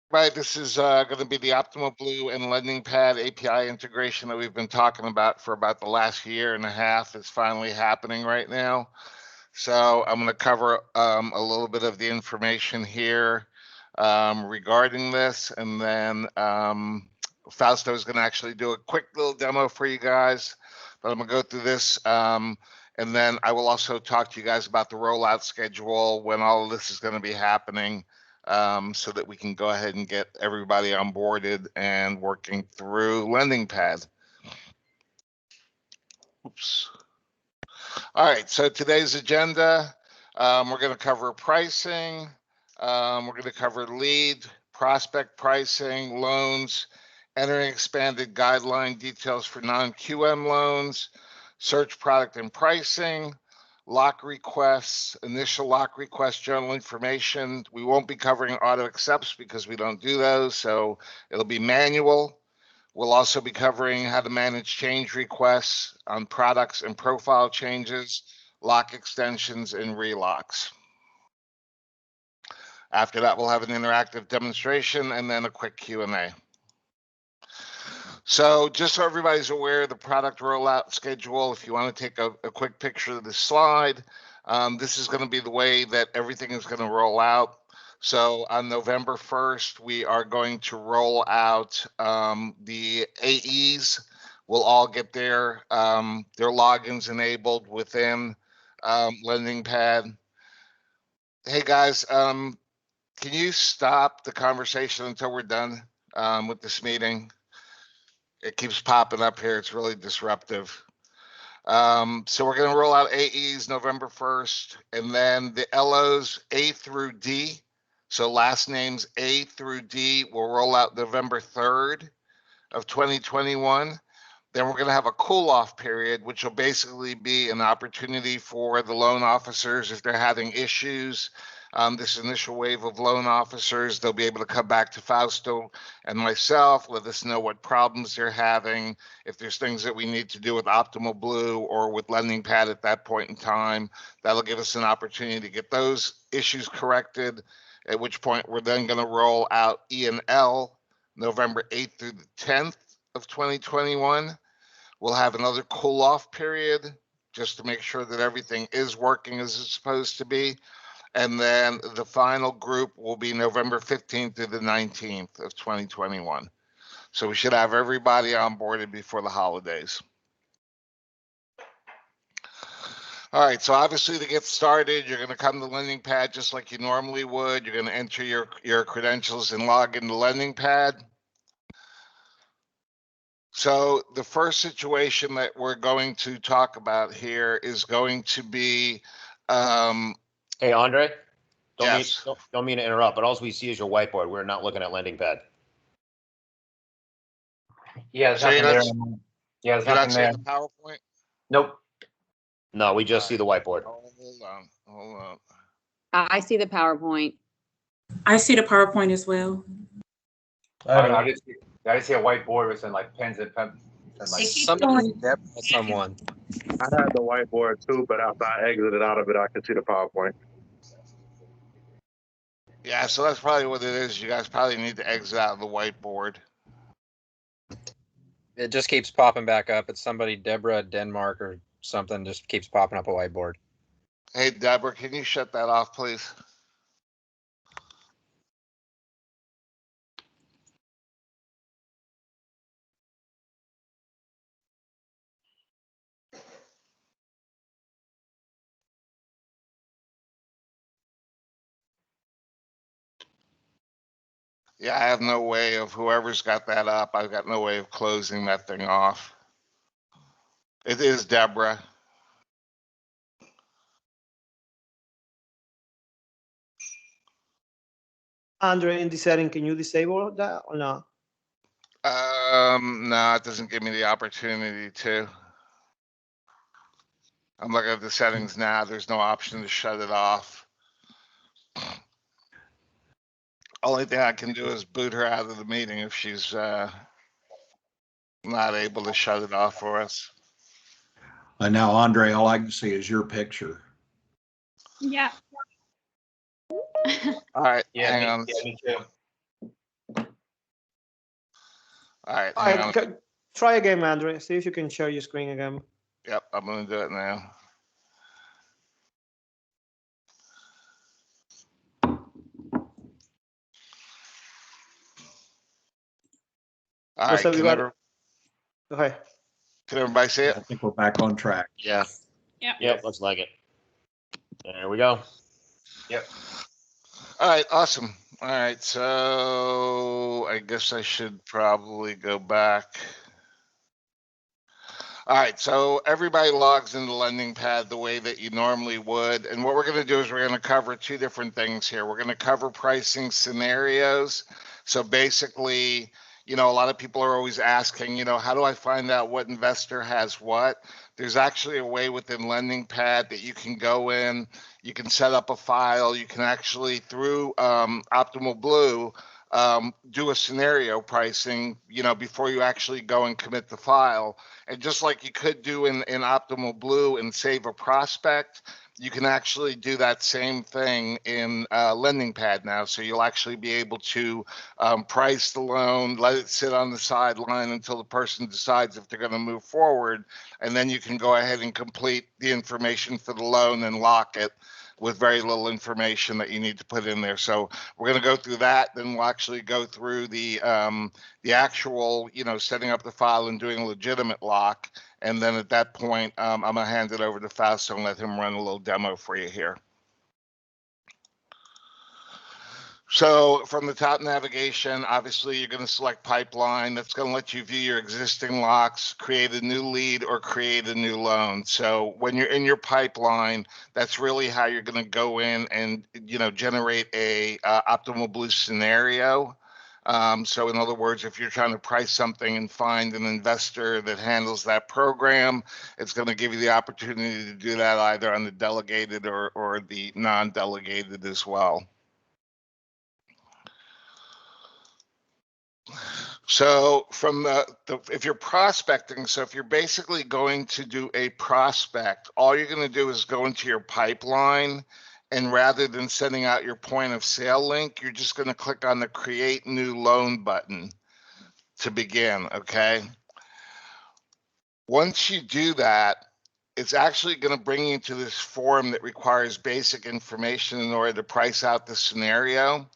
Right, this is going to be the Optimal Blue and LendingPad API integration that we've been talking about for about the last year and a half. It's finally happening right now. So I'm going to cover a little bit of the information here regarding this, and then Fausto is going to actually do a quick little demo for you guys. But I'm going to go through this, and then I will also talk to you guys about the rollout schedule, when all of this is going to be happening, so that we can go ahead and get everybody onboarded and working through LendingPad. Oops. All right, so today's agenda, we're going to cover pricing, we're going to cover lead, prospect pricing, loans, entering expanded guideline details for non-QM loans, search product and pricing, lock requests, initial lock request journal information. We won't be covering auto accepts because we don't do those, so it'll be manual. We'll also be covering how to manage change requests on products and profile changes, lock extensions, and relocks. After that, we'll have an interactive demonstration and then a quick Q&A. So just so everybody's aware, the product rollout schedule, if you want to take a quick picture of the slide, this is going to be the way that everything is going to roll out. So on November 1st, we are going to roll out the AEs. We'll all get their logins enabled within LendingPad. Hey guys, can you stop the conversation until we're done with this meeting? It keeps popping up here. It's really disruptive. So we're going to roll out AEs November 1st, and then the LOs A through D. So last names A through D will roll out November 3rd of 2021. Then we're going to have a cool-off period, which will basically be an opportunity for the loan officers, if they're having issues, this initial wave of loan officers, they'll be able to come back to Fausto and myself, let us know what problems they're having, if there's things that we need to do with Optimal Blue or with LendingPad at that point in time. That'll give us an opportunity to get those issues corrected, at which point we're then going to roll out E and L November 8th through the 10th of 2021. We'll have another cool-off period just to make sure that everything is working as it's supposed to be. And then the final group will be November 15th through the 19th of 2021. So we should have everybody onboarded before the holidays. All right, so obviously to get started, you're going to come to LendingPad just like you normally would. You're going to enter your credentials and log into LendingPad. So the first situation that we're going to talk about here is going to be Hey, Andre, yes. don't mean to interrupt, but all we see is your whiteboard. We're not looking at LendingPad. Yeah, there's So nothing there. Yeah, there's You're nothing not there. seeing the PowerPoint? Nope. No, we just see the whiteboard. Oh, hold on. I see the PowerPoint. I see the PowerPoint as well. I just see a whiteboard with some like pens and pen. And, like, Someone. I had the whiteboard too, but after I exited out of it, I could see the PowerPoint. Yeah, so that's probably what it is. You guys probably need to exit out of the whiteboard. It just keeps popping back up. It's somebody, Deborah Denmark or something, just keeps popping up a whiteboard. Hey, Deborah, can you shut that off, please? Yeah, I have no way of, whoever's got that up, I've got no way of closing that thing off. It is Deborah. Andre, in the setting, can you disable that or not? No, it doesn't give me the opportunity to. I'm looking at the settings now. There's no option to shut it off. Only thing I can do is boot her out of the meeting if she's not able to shut it off for us. Now, Andre, all I can see is your picture. Yeah. All right, yeah, hang on. Yeah, me too. All right, All hang right, on. try again, Andre. See if you can share your screen again. Yep, I'm gonna do it now. All What's right, everybody? Okay. can everybody see it? I think we're back on track. Yeah. Yep, looks like it. There we go. All right, awesome. All right, so I guess I should probably go back. All right, so everybody logs into LendingPad the way that you normally would. And what we're going to do is we're going to cover two different things here. We're going to cover pricing scenarios. So basically, a lot of people are always asking, how do I find out what investor has what? There's actually a way within LendingPad that you can go in, you can set up a file, you can actually, through Optimal Blue, do a scenario pricing, before you actually go and commit the file. And just like you could do in Optimal Blue and save a prospect, you can actually do that same thing in LendingPad now. So you'll actually be able to price the loan, let it sit on the sideline until the person decides if they're going to move forward. And then you can go ahead and complete the information for the loan and lock it with very little information that you need to put in there. So we're going to go through that. Then we'll actually go through the actual, setting up the file and doing a legitimate lock. And then at that point, I'm going to hand it over to Fausto and let him run a little demo for you here. So from the top navigation, obviously you're going to select pipeline. That's going to let you view your existing locks, create a new lead, or create a new loan. So when you're in your pipeline, that's really how you're going to go in and generate a Optimal Blue scenario. So in other words, if you're trying to price something and find an investor that handles that program, it's going to give you the opportunity to do that either on the delegated or the non-delegated as well. So from if you're prospecting, so if you're basically going to do a prospect, all you're going to do is go into your pipeline, and rather than sending out your point of sale link, you're just going to click on the create new loan button to begin, okay? Once you do that, it's actually going to bring you to this form that requires basic information in order to price out the scenario.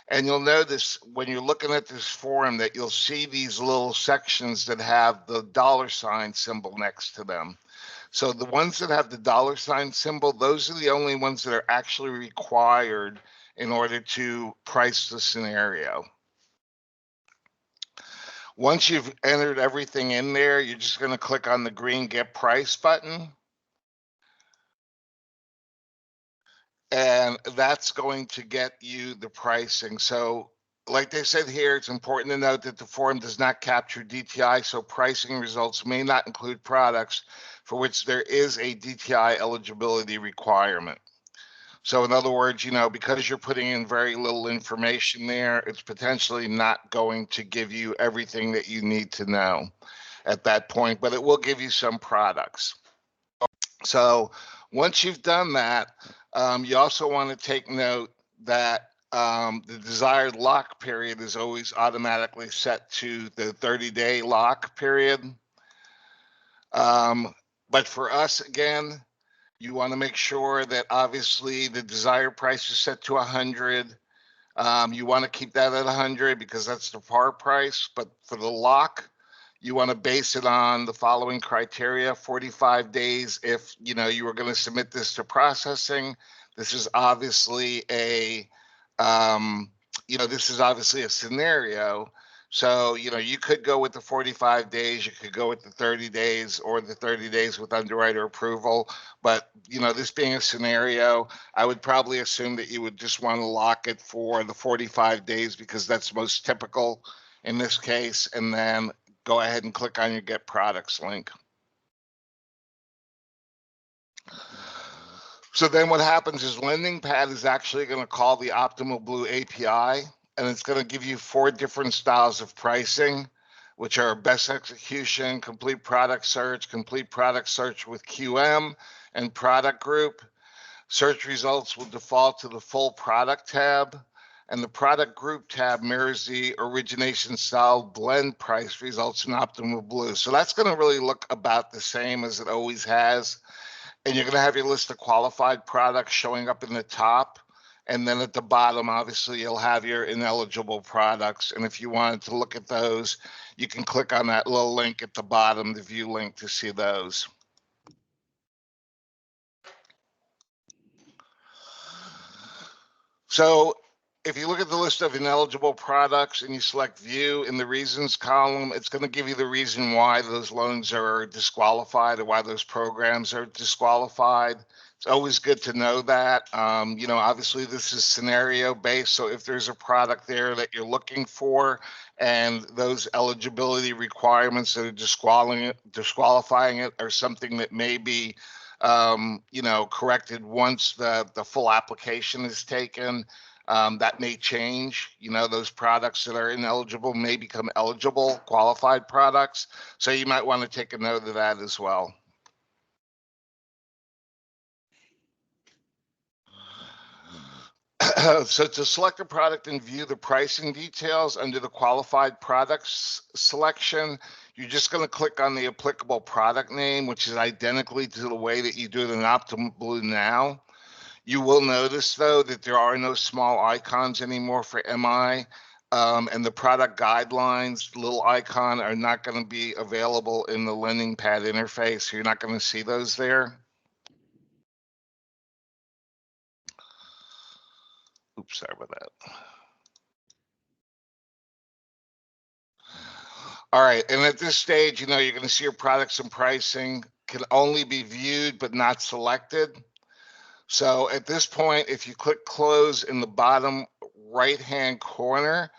And you'll notice when you're looking at this form that you'll see these little sections that have the $ symbol next to them. So the ones that have the $ symbol, those are the only ones that are actually required in order to price the scenario. Once you've entered everything in there, you're just going to click on the green Get Price button. And that's going to get you the pricing. So like they said here, it's important to note that the form does not capture DTI, so pricing results may not include products for which there is a DTI eligibility requirement. So in other words, because you're putting in very little information there, it's potentially not going to give you everything that you need to know at that point, but it will give you some products. So once you've done that, you also want to take note that the desired lock period is always automatically set to the 30-day lock period. But for us, again, you want to make sure that obviously the desired price is set to 100. You want to keep that at 100 because that's the par price. But for the lock, you want to base it on the following criteria: 45 days if you were going to submit this to processing. This is obviously a scenario. So you could go with the 45 days, you could go with the 30 days, or the 30 days with underwriter approval. But this being a scenario, I would probably assume that you would just want to lock it for the 45 days because that's most typical in this case, and then go ahead and click on your Get Products link. So then what happens is LendingPad is actually going to call the Optimal Blue API, and it's going to give you 4 different styles of pricing, which are best execution, complete product search with QM, and product group. Search results will default to the full product tab. and the product group tab mirrors the origination style blend price results in optimal blue. So that's going to really look about the same as it always has. And you're going to have your list of qualified products showing up in the top. And then at the bottom, obviously, you'll have your ineligible products. And if you wanted to look at those, you can click on that little link at the bottom, the view link, to see those. So if you look at the list of ineligible products and you select view in the reasons column, it's going to give you the reason why those loans are disqualified or why those programs are disqualified. It's always good to know that. You know, obviously this is scenario based. So if there's a product there that you're looking for and those eligibility requirements that are disqualifying it are something that may be you know, corrected once the full application is taken. That may change. You know, those products that are ineligible may become eligible, qualified products. So you might want to take a note of that as well. So to select a product and view the pricing details under the qualified products selection, you're just going to click on the applicable product name, which is identically to the way that you do it in Optimal Blue now. You will notice, though, that there are no small icons anymore for MI, and the product guidelines, little icon, are not going to be available in the LendingPad interface. So you're not going to see those there. Oops, sorry about that. All right, and at this stage, you know, you're going to see your products and pricing can only be viewed but not selected. So at this point, if you click close in the bottom right-hand corner,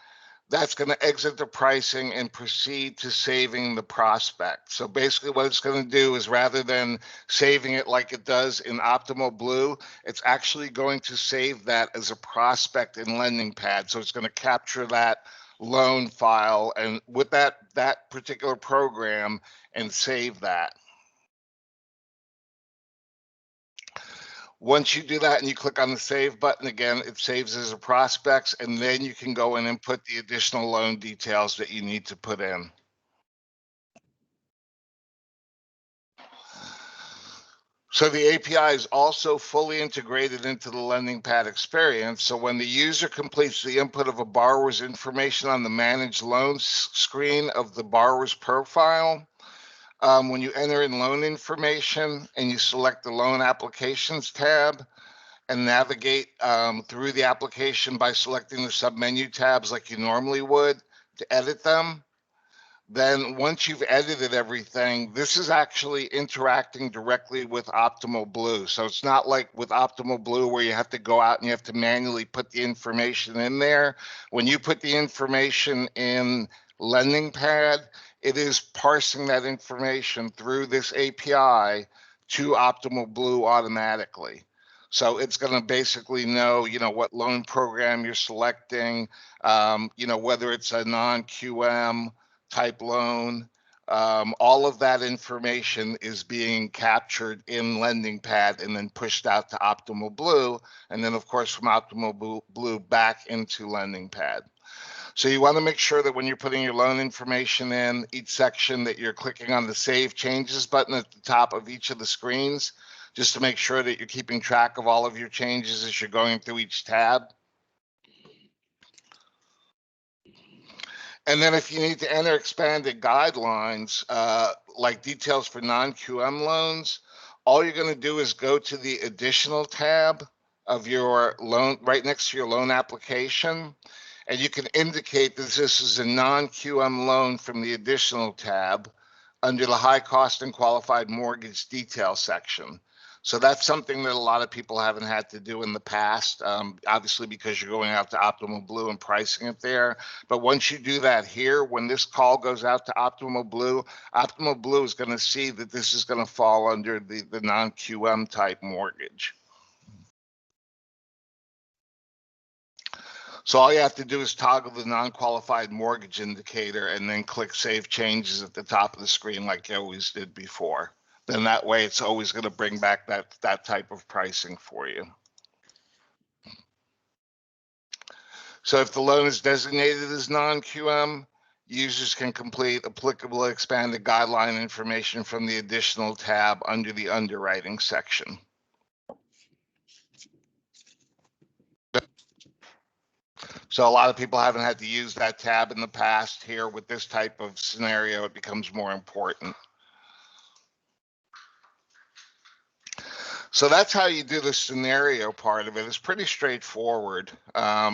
that's going to exit the pricing and proceed to saving the prospect. So basically what it's going to do is, rather than saving it like it does in Optimal Blue, it's actually going to save that as a prospect in LendingPad. So it's going to capture that loan file and with that particular program and save that. Once you do that and you click on the save button again, it saves as a prospects, and then you can go in and put the additional loan details that you need to put in. So the API is also fully integrated into the LendingPad experience. So when the user completes the input of a borrower's information on the manage loans screen of the borrower's profile, when you enter in loan information and you select the loan applications tab, and navigate through the application by selecting the submenu tabs like you normally would to edit them. Then once you've edited everything, this is actually interacting directly with Optimal Blue. So it's not like with Optimal Blue where you have to go out and you have to manually put the information in there. When you put the information in LendingPad, it is parsing that information through this API to Optimal Blue automatically. So it's going to basically know, you know, what loan program you're selecting, you know, whether it's a non-QM type loan. All of that information is being captured in LendingPad and then pushed out to Optimal Blue. And then, of course, from Optimal Blue back into LendingPad. So you want to make sure that when you're putting your loan information in each section that you're clicking on the Save Changes button at the top of each of the screens, just to make sure that you're keeping track of all of your changes as you're going through each tab. And then if you need to enter expanded guidelines, like details for non-QM loans, all you're going to do is go to the additional tab of your loan, right next to your loan application. And you can indicate that this is a non-QM loan from the additional tab under the high cost and qualified mortgage detail section. So that's something that a lot of people haven't had to do in the past, obviously because you're going out to Optimal Blue and pricing it there. But once you do that here, when this call goes out to Optimal Blue is going to see that this is going to fall under the non-QM type mortgage. So all you have to do is toggle the non-qualified mortgage indicator and then click Save Changes at the top of the screen like you always did before. Then that way it's always going to bring back that type of pricing for you. So if the loan is designated as non-QM, users can complete applicable expanded guideline information from the additional tab under the underwriting section. So a lot of people haven't had to use that tab in the past. Here with this type of scenario, it becomes more important. So that's how you do the scenario part of it. It's pretty straightforward.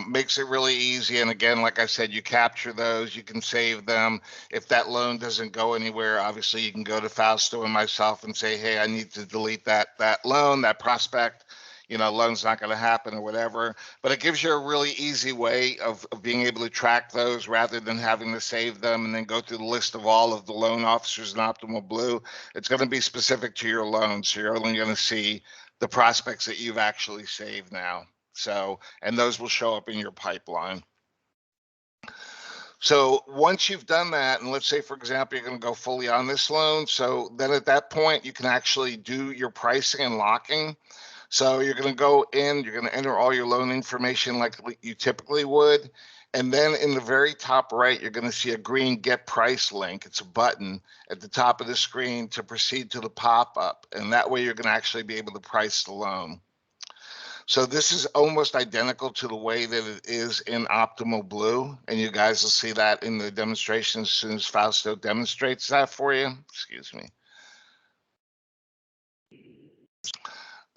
Makes it really easy. And again, like I said, you capture those, you can save them. If that loan doesn't go anywhere, obviously you can go to Fausto and myself and say, hey, I need to delete that loan, that prospect. You know, loan's not going to happen or whatever. But it gives you a really easy way of being able to track those rather than having to save them and then go through the list of all of the loan officers in Optimal Blue. It's going to be specific to your loan. So you're only going to see the prospects that you've actually saved now. So, and those will show up in your pipeline. So once you've done that, and let's say, for example, you're going to go fully on this loan. So then at that point, you can actually do your pricing and locking. So you're going to go in, you're going to enter all your loan information like you typically would. And then in the very top right, you're going to see a green Get Price link. It's a button at the top of the screen to proceed to the pop-up. And that way you're going to actually be able to price the loan. So this is almost identical to the way that it is in Optimal Blue. And you guys will see that in the demonstration as soon as Fausto demonstrates that for you. Excuse me.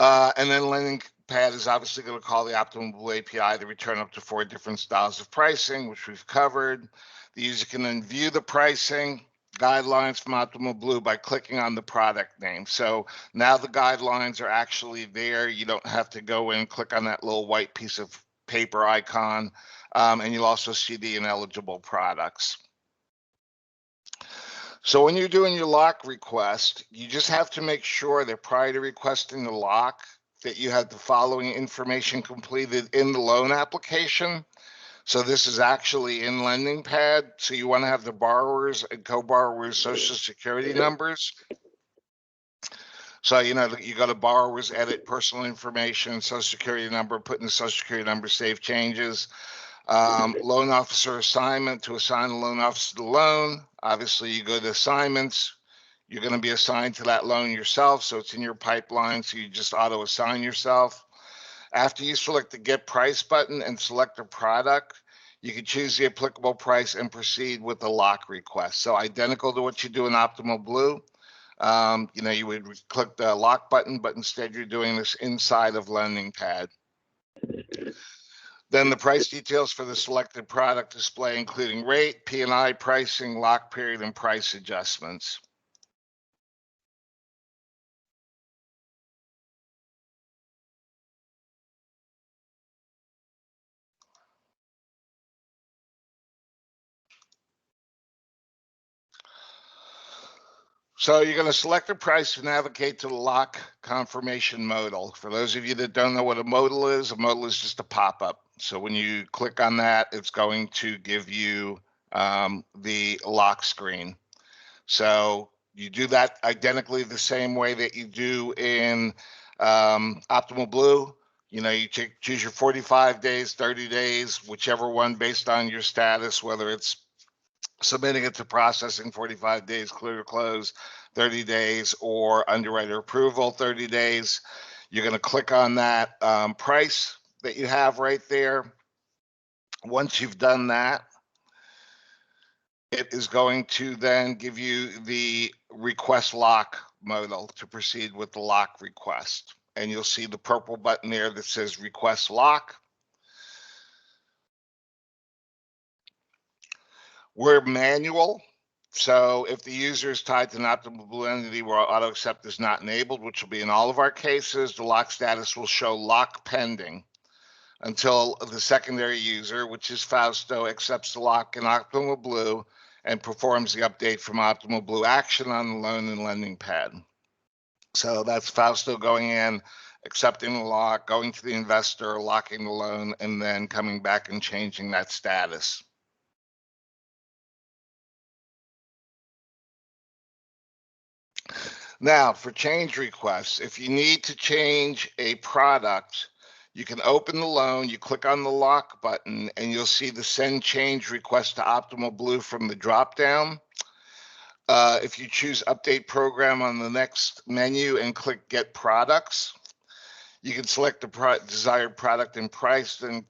And then LendingPad is obviously going to call the Optimal Blue API to return up to 4 different styles of pricing, which we've covered. The user can then view the pricing guidelines from Optimal Blue by clicking on the product name. So now the guidelines are actually there. You don't have to go in and click on that little white piece of paper icon. And you'll also see the ineligible products. So when you're doing your lock request, you just have to make sure that prior to requesting the lock, that you have the following information completed in the loan application. So this is actually in LendingPad. So you want to have the borrowers and co-borrowers' social security numbers. So, you know, you go to borrowers, edit personal information, social security number, put in the social security number, save changes. Loan officer assignment to assign the loan officer the loan. Obviously, you go to assignments. You're going to be assigned to that loan yourself, so it's in your pipeline, so you just auto assign yourself. After you select the Get Price button and select a product, you can choose the applicable price and proceed with the lock request. So identical to what you do in Optimal Blue. You know, you would click the lock button, but instead you're doing this inside of LendingPad. Then the price details for the selected product display, including rate, P&I pricing, lock period, and price adjustments. So you're going to select a price to navigate to the lock confirmation modal. For those of you that don't know what a modal is just a pop-up. So when you click on that, it's going to give you the lock screen. So you do that identically the same way that you do in Optimal Blue. You know, you choose your 45 days, 30 days, whichever one based on your status, whether it's submitting it to processing 45 days, clear to close 30 days, or underwriter approval 30 days. You're going to click on that price that you have right there. Once you've done that, it is going to then give you the request lock modal to proceed with the lock request. And you'll see the purple button there that says request lock. We're manual. So if the user is tied to an Optimal Blue entity where auto accept is not enabled, which will be in all of our cases, the lock status will show lock pending until the secondary user, which is Fausto, accepts the lock in Optimal Blue and performs the update from Optimal Blue action on the loan and LendingPad. So that's Fausto going in, accepting the lock, going to the investor, locking the loan, and then coming back and changing that status. Now, for change requests, if you need to change a product, You can open the loan, you click on the lock button, and you'll see the send change request to Optimal Blue from the drop-down. If you choose update program on the next menu and click get products, you can select the desired product and price, then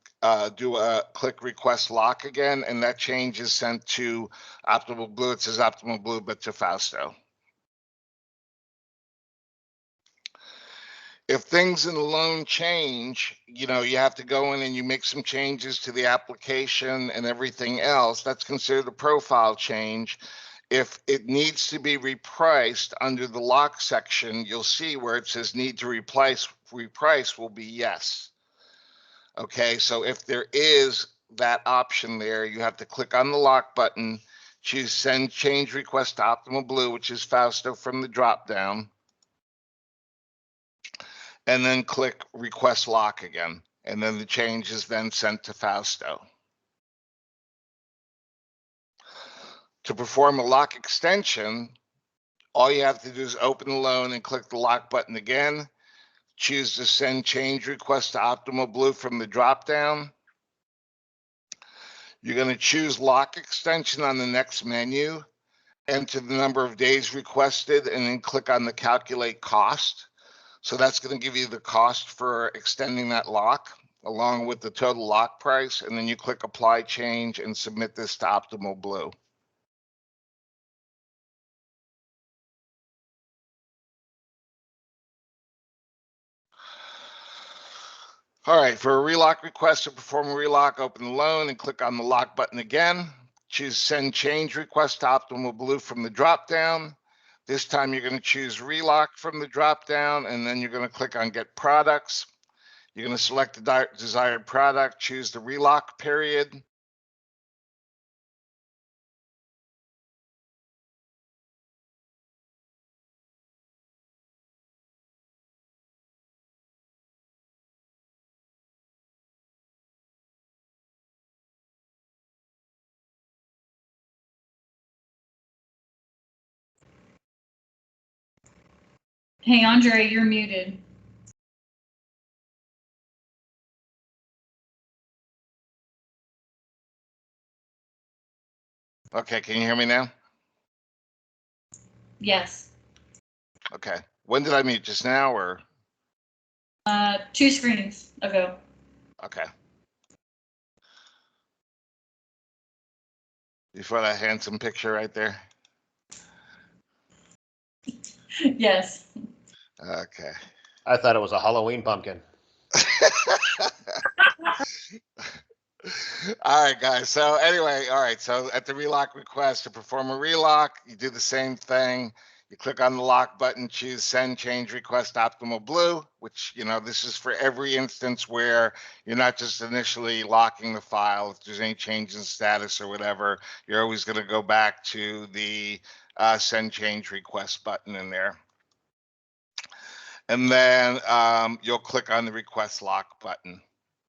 do a click request lock again, and that change is sent to Optimal Blue. It says Optimal Blue, but to Fausto. If things in the loan change, you have to go in and you make some changes to the application and everything else. That's considered a profile change. If it needs to be repriced under the lock section, you'll see where it says need to reprice will be yes. Okay, so if there is that option there, you have to click on the lock button, choose send change request to Optimal Blue, which is Fausto from the drop down, and then click request lock again. And then the change is then sent to Fausto. To perform a lock extension, all you have to do is open the loan and click the lock button again. Choose to send change request to Optimal Blue from the drop down. You're going to choose lock extension on the next menu, enter the number of days requested, and then click on the calculate cost. So that's going to give you the cost for extending that lock along with the total lock price. And then you click apply change and submit this to Optimal Blue. All right, for a relock request to perform a relock, open the loan and click on the lock button again. Choose send change request to Optimal Blue from the drop down. This time you're going to choose relock from the drop down, and then you're going to click on get products. You're going to select the desired product, choose the relock period. Hey, Andre, you're muted. Okay, can you hear me now? Yes. Okay. When did I mute? Just now or? 2 screens ago. Okay. Before that handsome picture right there? Yes. Okay. I thought it was a Halloween pumpkin. All right, guys. So anyway, all right. So at the relock request to perform a relock, you do the same thing. You click on the lock button, choose send change request Optimal Blue, which, this is for every instance where you're not just initially locking the file. If there's any change in status or whatever, you're always going to go back to the send change request button in there. And then you'll click on the request lock button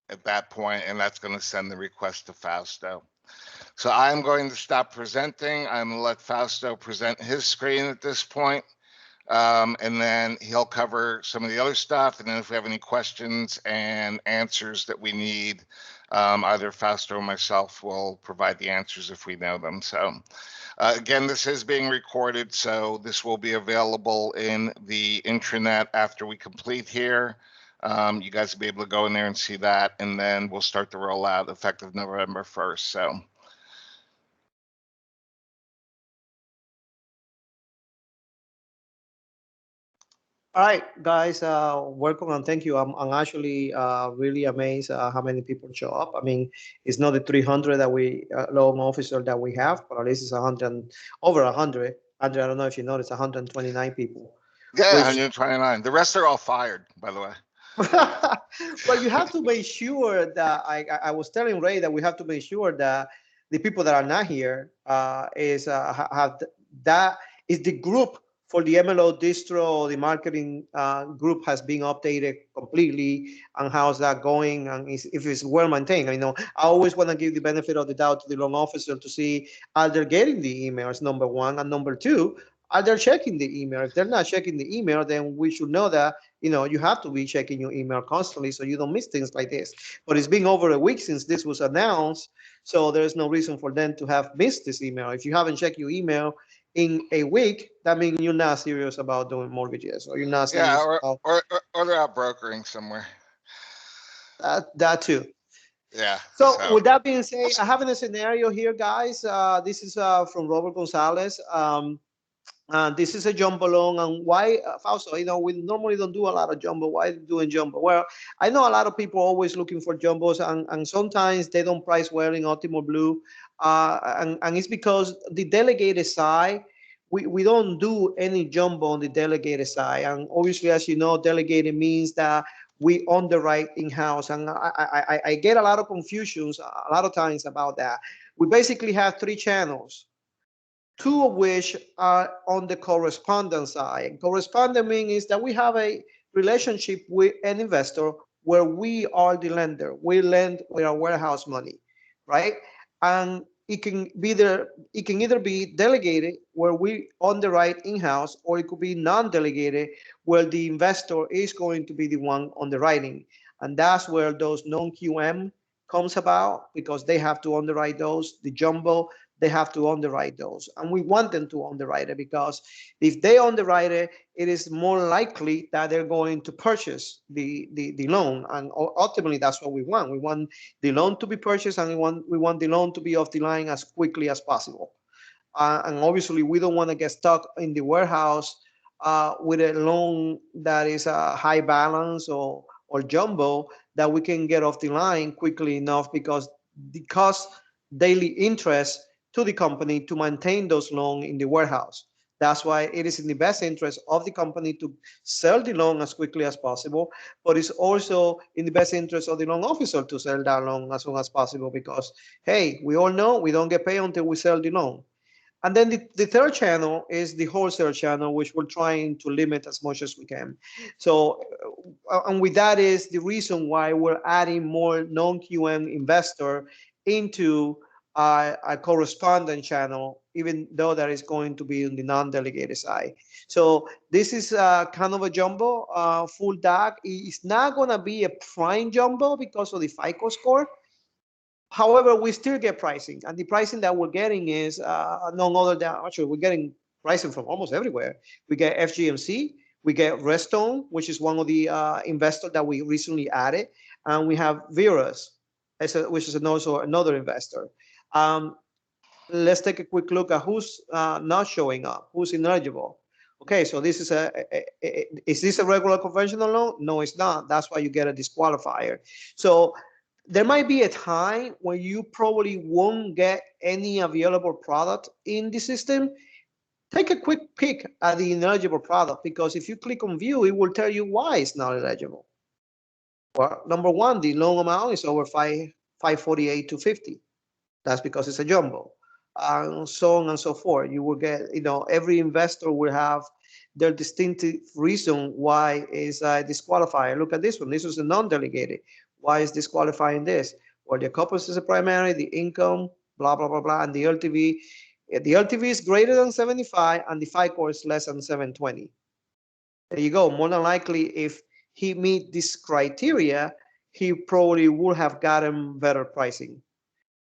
at that point, and that's going to send the request to Fausto. So I'm going to stop presenting. I'm going to let Fausto present his screen at this point, and then he'll cover some of the other stuff. And then if we have any questions and answers that we need, either Fausto or myself will provide the answers if we know them. So again, this is being recorded, so this will be available in the intranet after we complete here. You guys will be able to go in there and see that, and then we'll start the rollout effective November 1st. So. All right, guys, welcome and thank you. I'm actually really amazed how many people show up. I mean, it's not the 300 that we loan officer that we have, but at least it's 100, over 100. Andre, I don't know if you noticed, 129 people. Yeah, Which, 129. The rest are all fired, by the way. but you have to make sure that I was telling Ray that we have to make sure that the people that are not here is have that is the group for the MLO distro. The marketing group has been updated completely, and how's that going, and if it's well maintained. I always want to give the benefit of the doubt to the loan officer to see are they getting the emails, number one, and number two, are they checking the email? If they're not checking the email, then we should know that you have to be checking your email constantly so you don't miss things like this. But it's been over a week since this was announced, so there's no reason for them to have missed this email. If you haven't checked your email in a week, that means you're not serious about doing mortgages, or you're not serious Yeah, about or they're out brokering somewhere. that too. Yeah. So with that being said, I have a scenario here, guys. This is from Robert Gonzalez. This is a jumbo loan, and why, Fausto? We normally don't do a lot of jumbo. Why doing jumbo? Well, I know a lot of people are always looking for jumbos, and sometimes they don't price well in Ultimo Blue, and it's because the delegated side. We don't do any jumbo on the delegated side, and obviously, as you know, delegated means that we underwrite in-house, and I get a lot of confusions a lot of times about that. We basically have three channels, two of which are on the correspondent side. Correspondent means that we have a relationship with an investor where we are the lender. We lend with our warehouse money, right? And it can either be delegated where we underwrite in-house, or it could be non-delegated where the investor is going to be the one underwriting. And that's where those non-QM comes about, because they have to underwrite those. The jumbo, they have to underwrite those. And we want them to underwrite it, because if they underwrite it, it is more likely that they're going to purchase the loan. And ultimately, that's what we want. We want the loan to be purchased, and we want the loan to be off the line as quickly as possible. And obviously, we don't want to get stuck in the warehouse with a loan that is a high balance or jumbo that we can get off the line quickly enough, because the cost daily interest to the company to maintain those loans in the warehouse. That's why it is in the best interest of the company to sell the loan as quickly as possible, but it's also in the best interest of the loan officer to sell that loan as soon as possible, because, hey, we all know we don't get paid until we sell the loan. And then the third channel is the wholesale channel, which we're trying to limit as much as we can. So, and with that is the reason why we're adding more non-QM investor into a correspondent channel, even though that is going to be on the non-delegated side. So this is kind of a jumbo, full DAC. It's not going to be a prime jumbo because of the FICO score. However, we still get pricing, and the pricing that we're getting is none other than, actually, we're getting pricing from almost everywhere. We get FGMC, we get Redstone, which is one of the investors that we recently added, and we have Virus, which is also another investor. Let's take a quick look at who's not showing up, who's ineligible. Okay, so this is is this a regular conventional loan? No, it's not. That's why you get a disqualifier. So there might be a time when you probably won't get any available product in the system. Take a quick peek at the ineligible product, because if you click on view, it will tell you why it's not eligible. Well, number one, the loan amount is over 548,250. That's because it's a jumbo, and so on and so forth. You will get, every investor will have their distinctive reason why is disqualified. Look at this one. This was a non-delegated. Why is disqualifying this? Well, the couples is a primary, the income, blah, blah, blah, blah, and the LTV. The LTV is greater than 75, and the FICO is less than 720. There you go. More than likely, if he meet this criteria, he probably would have gotten better pricing.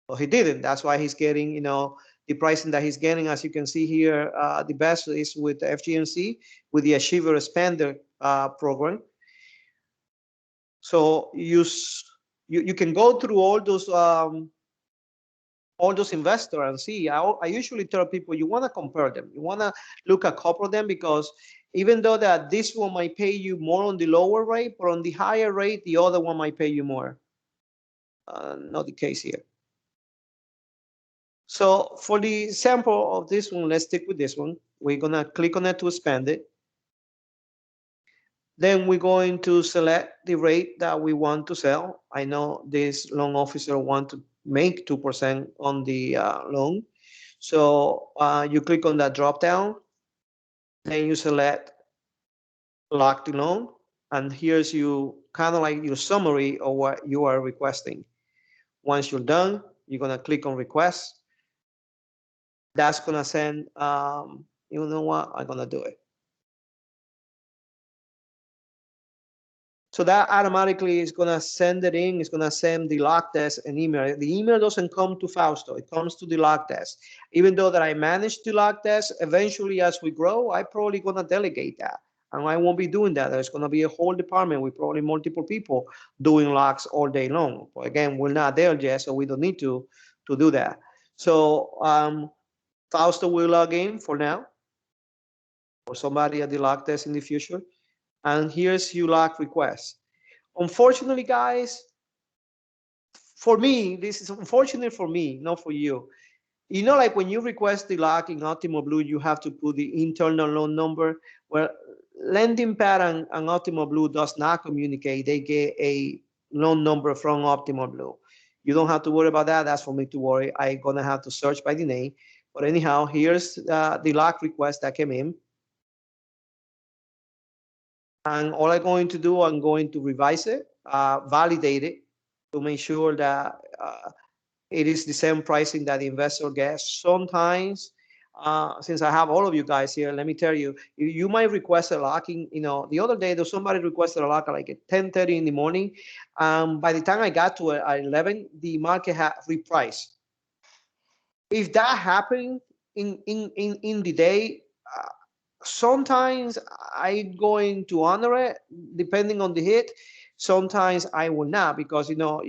Well, he didn't. That's why he's getting, the pricing that he's getting. As you can see here, the best is with the FGMC, with the Achiever Expander program. So you can go through all those investors and see. I usually tell people, you want to compare them. You want to look at a couple of them, because even though that this one might pay you more on the lower rate, but on the higher rate, the other one might pay you more. Not the case here. So for the sample of this one, let's stick with this one. We're going to click on it to expand it. Then we're going to select the rate that we want to sell. I know this loan officer wants to make 2% on the loan. So you click on that drop down, then you select lock the loan, and here's you kind of like your summary of what you are requesting. Once you're done, you're going to click on request. That's going to send, you know what, I'm going to do it. So that automatically is gonna send it in. It's gonna send the lock desk an email. The email doesn't come to Fausto. It comes to the lock desk. Even though that I manage the lock desk, eventually as we grow, I probably gonna delegate that, and I won't be doing that. There's gonna be a whole department with probably multiple people doing locks all day long. But again, we're not there yet, so we don't need to do that. So Fausto will log in for now, or somebody at the lock desk in the future. And here's your lock request. Unfortunately, guys, for me, this is unfortunate for me, not for you. You know, like when you request the lock in Optimal Blue, you have to put the internal loan number. Well, LendingPad and Optimal Blue does not communicate. They get a loan number from Optimal Blue. You don't have to worry about that. That's for me to worry. I'm gonna have to search by the name. But anyhow, here's the lock request that came in. And all I'm going to do, I'm going to revise it, validate it to make sure that it is the same pricing that the investor gets. Sometimes, since I have all of you guys here, let me tell you, you might request a locking. You know, the other day, somebody requested a lock like at 10:30 in the morning. By the time I got to it at 11, the market had repriced. If that happened in the day, sometimes I'm going to honor it depending on the hit. Sometimes I will not, because you know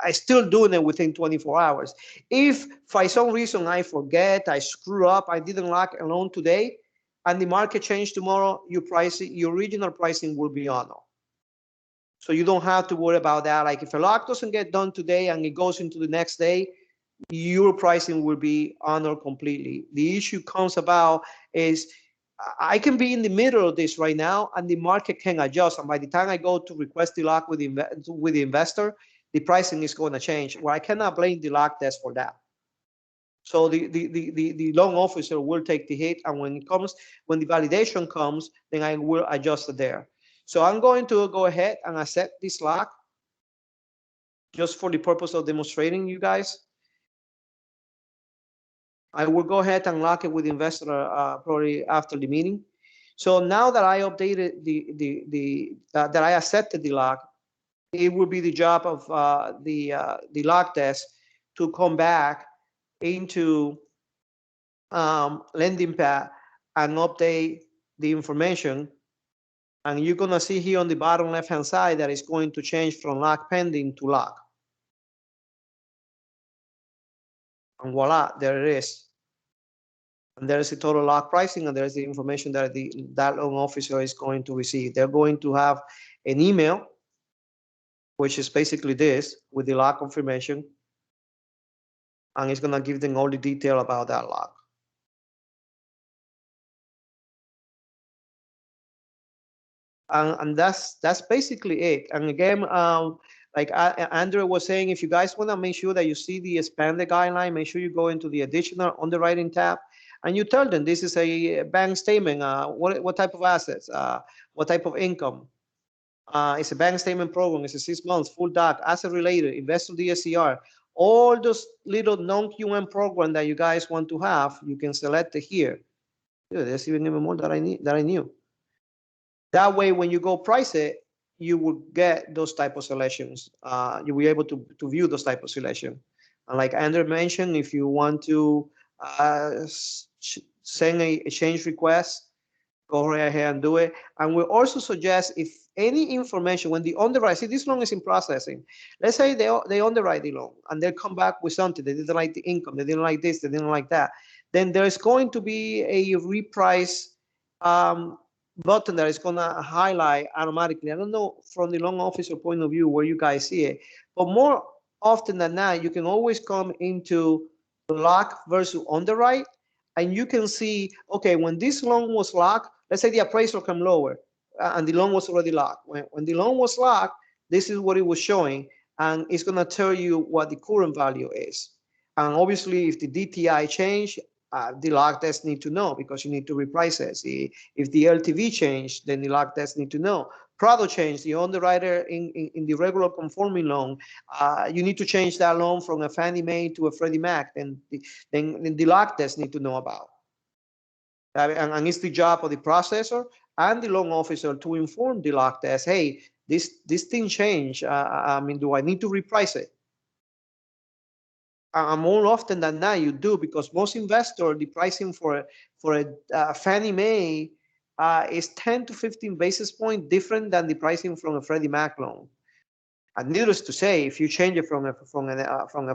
I still doing it within 24 hours. If for some reason I forget, I screw up, I didn't lock a loan today, and the market changed tomorrow, your pricing, your original pricing will be honored. So you don't have to worry about that. Like if a lock doesn't get done today and it goes into the next day, your pricing will be honored completely. The issue comes about is I can be in the middle of this right now and the market can adjust. And by the time I go to request the lock with the investor, the pricing is going to change. Well, I cannot blame the lock desk for that. So the loan officer will take the hit. And when the validation comes, then I will adjust it there. So I'm going to go ahead and accept this lock just for the purpose of demonstrating you guys. I will go ahead and lock it with the investor probably after the meeting. So now that I updated that I accepted the lock, it will be the job of the lock desk to come back into LendingPad and update the information. And you're gonna see here on the bottom left-hand side that it's going to change from lock pending to lock. And voila, there it is. And there's the total lock pricing, and there's the information that that loan officer is going to receive. They're going to have an email, which is basically this, with the lock confirmation, and it's gonna give them all the detail about that lock. And that's basically it. And again, like Andrew was saying, if you guys want to make sure that you see the expanded guideline, make sure you go into the additional underwriting tab, and you tell them this is a bank statement. What type of assets? What type of income? It's a bank statement program. It's a 6 months full doc, asset related, investor DSCR. All those little non-QM program that you guys want to have, you can select it here. Yeah, there's even more that I knew. That way, when you go price it, you will get those type of selections. You'll be able to view those type of selection. And like Andrew mentioned, if you want to send a change request, go right ahead and do it. And we also suggest if any information, when the underwrite, see this loan is in processing. Let's say they underwrite the loan and they come back with something. They didn't like the income. They didn't like this. They didn't like that. Then there's going to be a reprice button that is going to highlight automatically. I don't know from the loan officer point of view where you guys see it, but more often than not, you can always come into lock versus underwrite, and you can see, okay, when this loan was locked, let's say the appraisal came lower and the loan was already locked. When the loan was locked, this is what it was showing, and it's going to tell you what the current value is. And obviously, if the DTI change, the lock desk need to know because you need to reprice it. If the LTV change, then the lock desk need to know. Product change, the underwriter in the regular conforming loan, you need to change that loan from a Fannie Mae to a Freddie Mac, then the lock desk need to know about. And it's the job of the processor and the loan officer to inform the lock desk, hey, this thing change. I mean, do I need to reprice it? More often than not, you do, because most investors, the pricing for a Fannie Mae is 10 to 15 basis points different than the pricing from a Freddie Mac loan. And needless to say, if you change it from a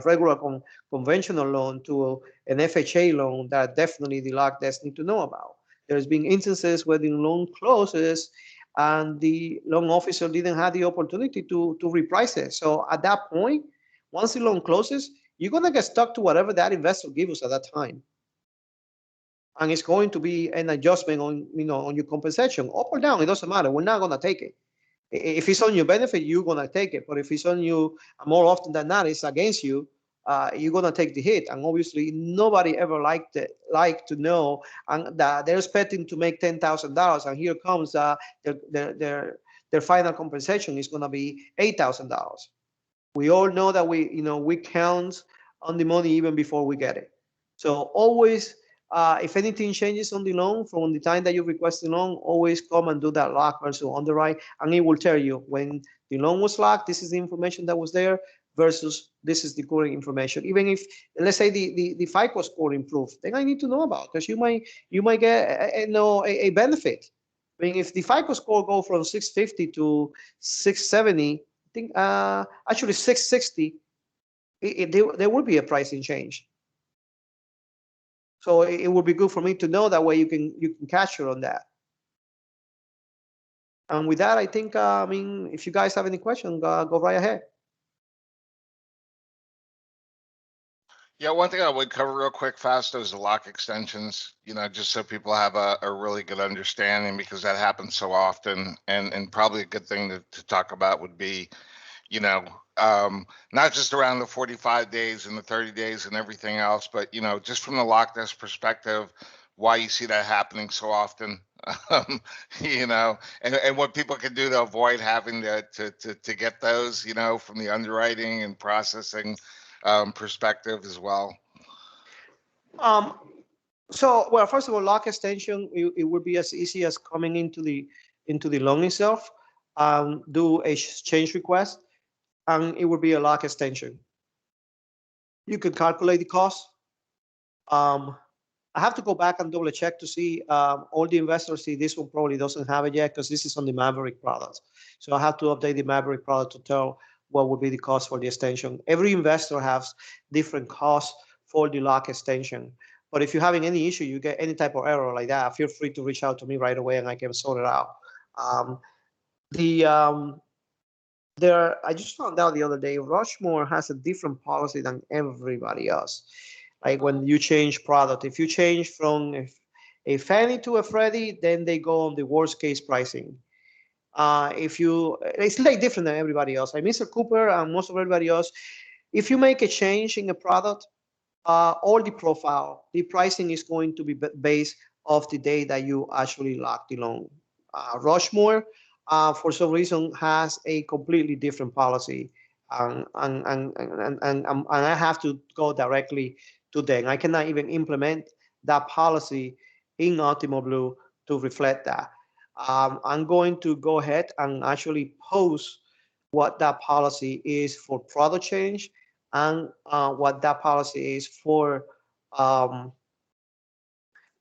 regular conventional loan to an FHA loan, that definitely the lock desk need to know about. There's been instances where the loan closes and the loan officer didn't have the opportunity to reprice it. So at that point, once the loan closes, you're gonna get stuck to whatever that investor gives us at that time. And it's going to be an adjustment on, on your compensation, up or down, it doesn't matter. We're not gonna take it. If it's on your benefit, you're gonna take it. But if it's on you, more often than not, it's against you, you're gonna take the hit. And obviously, nobody ever like to know and that they're expecting to make $10,000, and here comes their final compensation is gonna be $8,000. We all know that we count on the money even before we get it. So always, if anything changes on the loan from the time that you request the loan, always come and do that lock versus underwrite, and it will tell you when the loan was locked, this is the information that was there versus this is the current information. Even if, let's say, the FICO score improved, then I need to know about, because you might get a benefit. I mean, if the FICO score go from 650 to 670, I think actually 660, there will be a pricing change. So it would be good for me to know, that way you can capture on that. And with that, I think, if you guys have any questions, go right ahead. Yeah, one thing I would cover real quick fast is the lock extensions, just so people have a really good understanding, because that happens so often. And probably a good thing to talk about would be, not just around the 45 days and the 30 days and everything else, but, just from the lock desk perspective, why you see that happening so often, and what people can do to avoid having to get those, from the underwriting and processing perspective as well. So, well, first of all, lock extension, it would be as easy as coming into the loan itself, do a change request, and it would be a lock extension. You could calculate the cost. I have to go back and double check to see, all the investors see this one probably doesn't have it yet, because this is on the Maverick product. So I have to update the Maverick product to tell what would be the cost for the extension. Every investor has different costs for the lock extension. But if you're having any issue, you get any type of error like that, feel free to reach out to me right away and I can sort it out. I just found out the other day, Rushmore has a different policy than everybody else. Like when you change product, if you change from a Fannie to a Freddie, then they go on the worst case pricing. It's like different than everybody else. Like Mr. Cooper and most of everybody else, if you make a change in a product, or the profile, the pricing is going to be based off the day that you actually lock the loan. Rushmore, for some reason, has a completely different policy, and I have to go directly to them. I cannot even implement that policy in Ultimo Blue to reflect that. I'm going to go ahead and actually post what that policy is for product change, and what that policy is for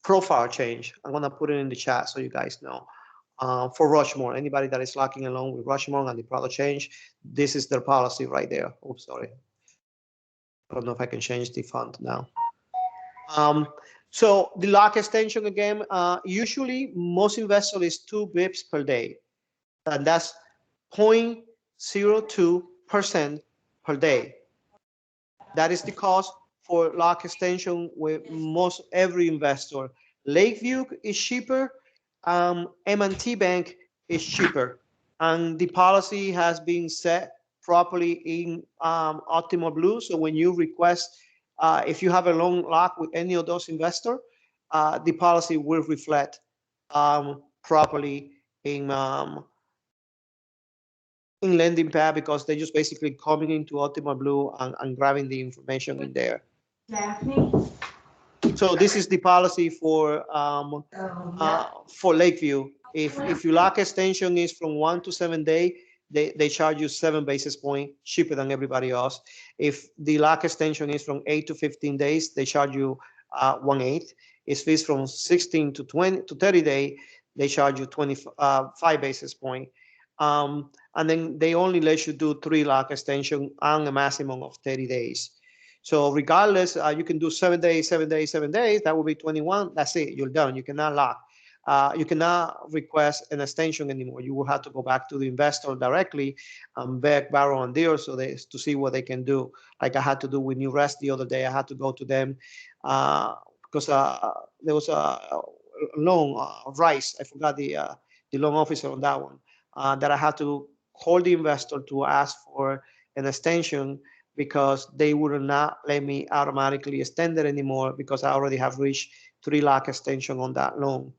profile change. I'm gonna put it in the chat so you guys know. For Rushmore, anybody that is locking along with Rushmore and the product change, this is their policy right there. Oops, sorry. I don't know if I can change the font now. So the lock extension again, usually most investors is 2 bips per day, and that's 0.02% per day. That is the cost for lock extension with most every investor. Lakeview is cheaper. M&T Bank is cheaper. And the policy has been set properly in Ultimo Blue. So when you request, if you have a loan lock with any of those investors, the policy will reflect properly in LendingPad, because they're just basically coming into Ultimo Blue and grabbing the information in there. So this is the policy for Lakeview. If your lock extension is from 1 to 7 days, they charge you 7 basis points cheaper than everybody else. If the lock extension is from 8 to 15 days, they charge you 1/8. If it's from 16 to 20 to 30 day, they charge you 25 basis point. And then they only let you do 3 lock extension on a maximum of 30 days. So regardless, you can do 7 days, 7 days, 7 days. That will be 21. That's it. You're done. You cannot lock. You cannot request an extension anymore. You will have to go back to the investor directly and beg, borrow, and deal to see what they can do. Like I had to do with New Rest the other day. I had to go to them because there was a loan, Rice. I forgot the loan officer on that one. That I had to call the investor to ask for an extension because they would not let me automatically extend it anymore because I already have reached 3 lakh extension on that loan.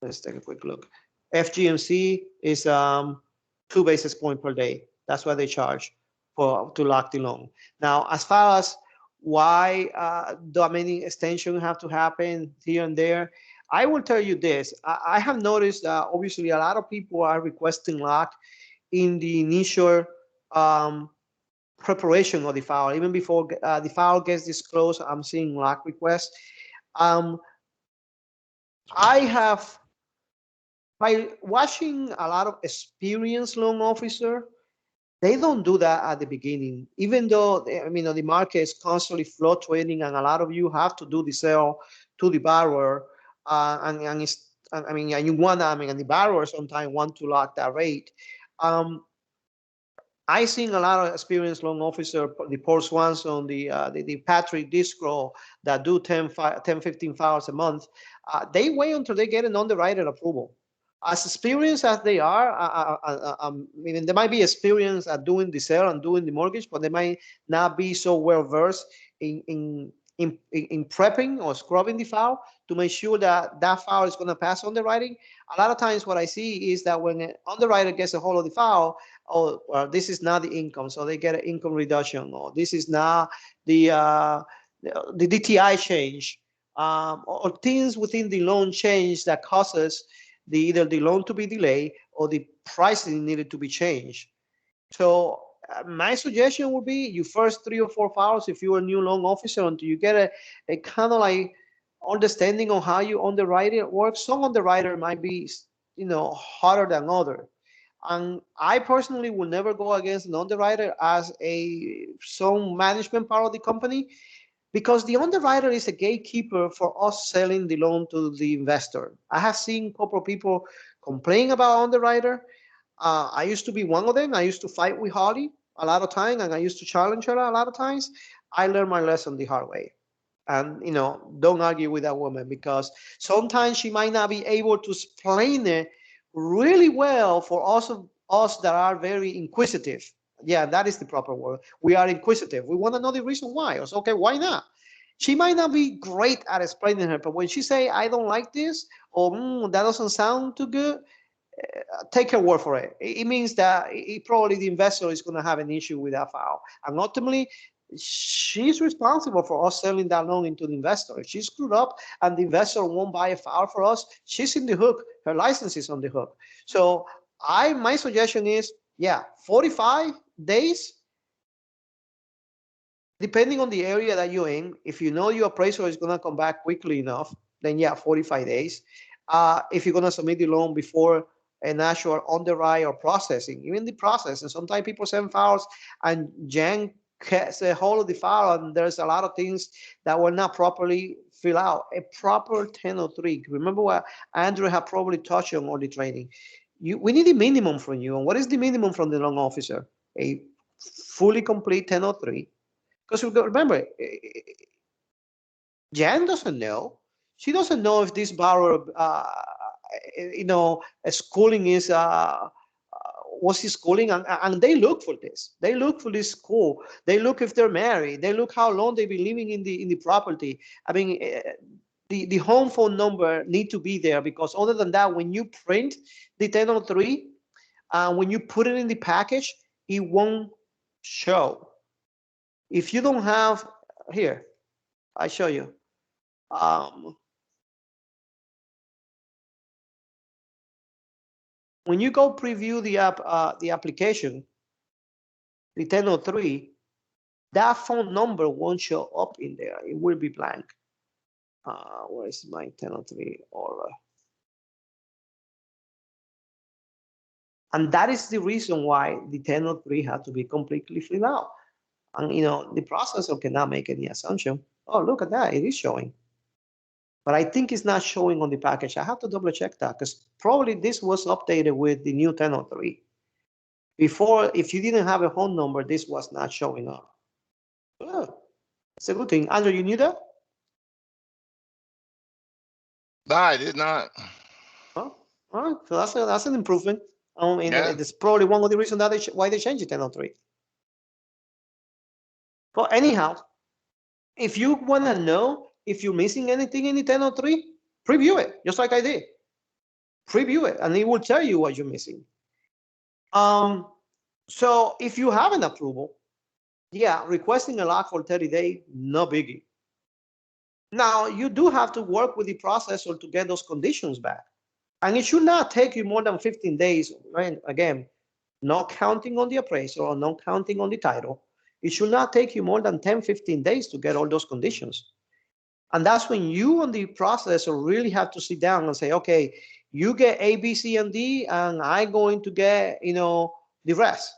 Let's take a quick look. FGMC is 2 basis points per day. That's what they charge to lock the loan. Now, as far as why do many extensions have to happen here and there, I will tell you this. I have noticed that obviously a lot of people are requesting lock in the initial preparation of the file. Even before the file gets disclosed, I'm seeing lock requests. I have, by watching a lot of experienced loan officer, they don't do that at the beginning, even though I mean the market is constantly fluctuating, and a lot of you have to do the sale to the borrower, and you want, and the borrower sometimes want to lock that rate. I seen a lot of experienced loan officer, the Paul Swanson, the Patrick Discro that do 10, 15 files a month. They wait until they get an underwriter approval. As experienced as they are, I mean, they might be experienced at doing the sale and doing the mortgage, but they might not be so well versed in prepping or scrubbing the file to make sure that that file is going to pass underwriting. A lot of times what I see is that when an underwriter gets a hold of the file, oh, well, this is not the income, so they get an income reduction, or this is not the DTI change, or things within the loan change that causes either the loan to be delayed or the pricing needed to be changed. So my suggestion would be you first 3 or 4 files if you're a new loan officer until you get a kind of like understanding of how you underwrite it works. Some underwriter might be, harder than other. And I personally will never go against an underwriter as some management part of the company, because the underwriter is a gatekeeper for us selling the loan to the investor. I have seen a couple of people complain about underwriter. I used to be one of them. I used to fight with Holly a lot of time, and I used to challenge her a lot of times. I learned my lesson the hard way. And, don't argue with that woman, because sometimes she might not be able to explain it really well for us that are very inquisitive. Yeah, that is the proper word. We are inquisitive. We want to know the reason why. It's okay, why not? She might not be great at explaining her, but when she say, I don't like this, or that doesn't sound too good, take her word for it. It means that probably the investor is going to have an issue with that file. And ultimately, she's responsible for us selling that loan into the investor. If she screwed up and the investor won't buy a file for us, she's in the hook. Her license is on the hook. So my suggestion is, 45 days, depending on the area that you're in. If you know your appraisal is going to come back quickly enough, then 45 days. If you're going to submit the loan before an actual underwrite or processing, even the process. And sometimes people send files and Jan gets a hold of the file, and there's a lot of things that were not properly filled out. A proper 1003. Remember what Andrew had probably touched on the training. We need a minimum from you. And what is the minimum from the loan officer? A fully complete 1003. Because remember, Jan doesn't know. She doesn't know if this borrower, schooling is, what's his schooling? And they look for this. They look for this school. They look if they're married. They look how long they've been living in the property. I mean, the home phone number need to be there, because other than that, when you print the 1003, when you put it in the package, it won't show. If you don't have, here, I show you. when you go preview the application, the 1003, that phone number won't show up in there. It will be blank. Where is my 1003 or and that is the reason why the 1003 had to be completely filled out. And the processor cannot make any assumption. Oh, look at that, it is showing. But I think it's not showing on the package. I have to double check that because probably this was updated with the new 1003. Before, if you didn't have a home number, this was not showing up. Oh, it's a good thing. Andrew, you knew that? No, I did not. Oh, all right. So that's an improvement. And Yeah. it's probably one of the reasons that why they changed it 1003. But anyhow, if you want to know if you're missing anything in the 1003, preview it, just like I did. Preview it, and it will tell you what you're missing. So if you have an approval, yeah, requesting a lock for 30 days, no biggie. Now, you do have to work with the processor to get those conditions back. And it should not take you more than 15 days, right? Again, not counting on the appraisal or not counting on the title. It should not take you more than 10, 15 days to get all those conditions. And that's when you and the processor really have to sit down and say, okay, you get A, B, C, and D, and I'm going to get, the rest.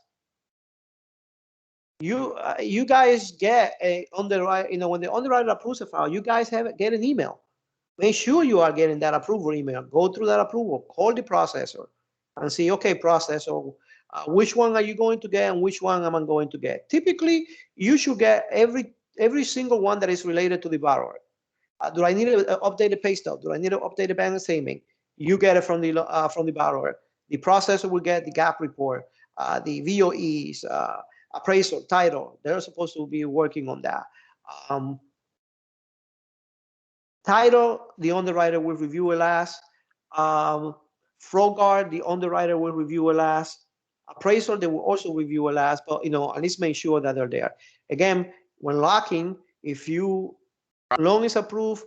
You guys get a underwriter, when the underwriter approves a file, you guys get an email. Make sure you are getting that approval email. Go through that approval, call the processor and see, okay, processor, which one are you going to get and which one am I going to get? Typically, you should get every single one that is related to the borrower. Do I need an updated pay stub? Do I need an updated bank statement? You get it from the borrower. The processor will get the gap report, the VOEs, appraisal, title. They're supposed to be working on that. Title, the underwriter will review it last. Fraud guard, the underwriter will review it last. Appraisal, they will also review it last, but at least make sure that they're there. Again, when locking, if you loan is approved,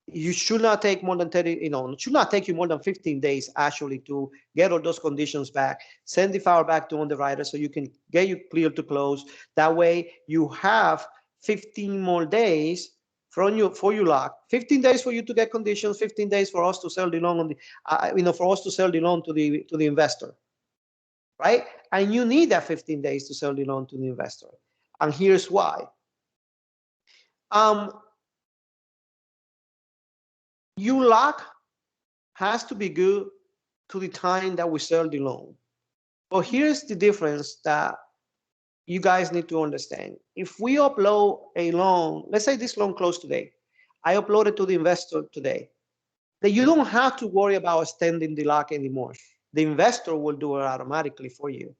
you should not take more than 30, it should not take you more than 15 days actually to get all those conditions back. Send the file back to underwriter so you can get you clear to close. That way you have 15 more days for you lock. 15 days for you to get conditions, 15 days for us to sell the loan on the, for us to sell the loan to the investor, right? And you need that 15 days to sell the loan to the investor. And here's why. ULOC has to be good to the time that we sell the loan. But here's the difference that you guys need to understand. If we upload a loan, let's say this loan closed today, I upload it to the investor today, then you don't have to worry about extending the lock anymore. The investor will do it automatically for you.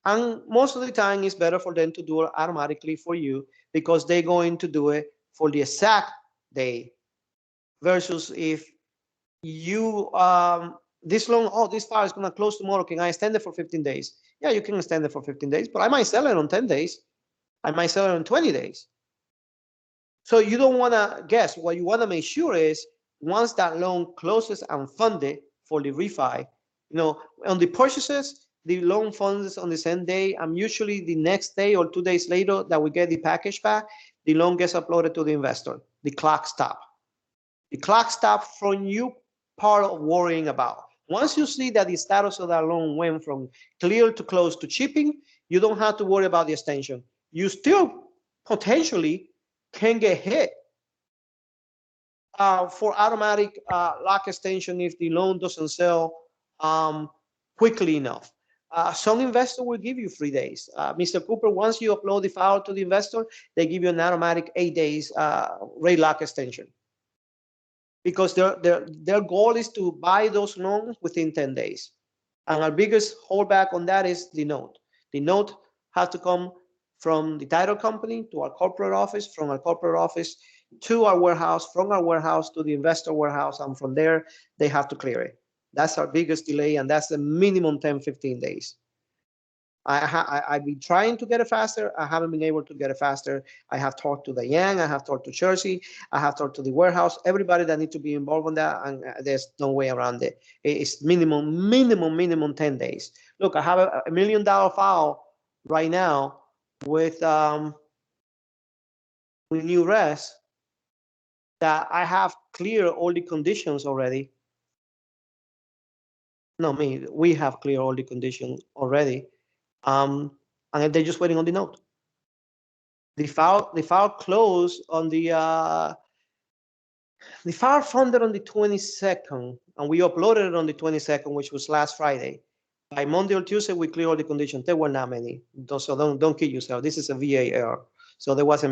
And most of the time, it's better for them to do it automatically for you because they're going to do it for the exact day. Versus if you this loan, this file is going to close tomorrow, can I extend it for 15 days? Yeah, you can extend it for 15 days, but I might sell it on 10 days. I might sell it on 20 days. So you don't want to guess. What you want to make sure is once that loan closes and funded for the refi, on the purchases, the loan funds on the same day, and usually the next day or 2 days later that we get the package back, the loan gets uploaded to the investor. The clock stops. The clock stops from you part of worrying about. Once you see that the status of that loan went from clear to close to shipping, you don't have to worry about the extension. You still potentially can get hit for automatic lock extension if the loan doesn't sell quickly enough. Some investor will give you 3 days. Mr. Cooper, once you upload the file to the investor, they give you an automatic 8 days rate lock extension. Because their goal is to buy those loans within 10 days. And our biggest holdback on that is the note. The note has to come from the title company to our corporate office, from our corporate office to our warehouse, from our warehouse to the investor warehouse, and from there, they have to clear it. That's our biggest delay, and that's the minimum 10, 15 days. I've been trying to get it faster. I haven't been able to get it faster. I have talked to Diane. I have talked to Chelsea. I have talked to the warehouse. Everybody that needs to be involved in that, and there's no way around it. It's minimum 10 days. Look, I have a $1 million file right now with new res that I have cleared all the conditions already. No, we have cleared all the conditions already. And they're just waiting on the note. The file closed on the file funded on the 22nd, and we uploaded it on the 22nd, which was last Friday. By Monday or Tuesday, we cleared all the conditions. There were not many, so don't kid yourself. This is a VA error, so there weren't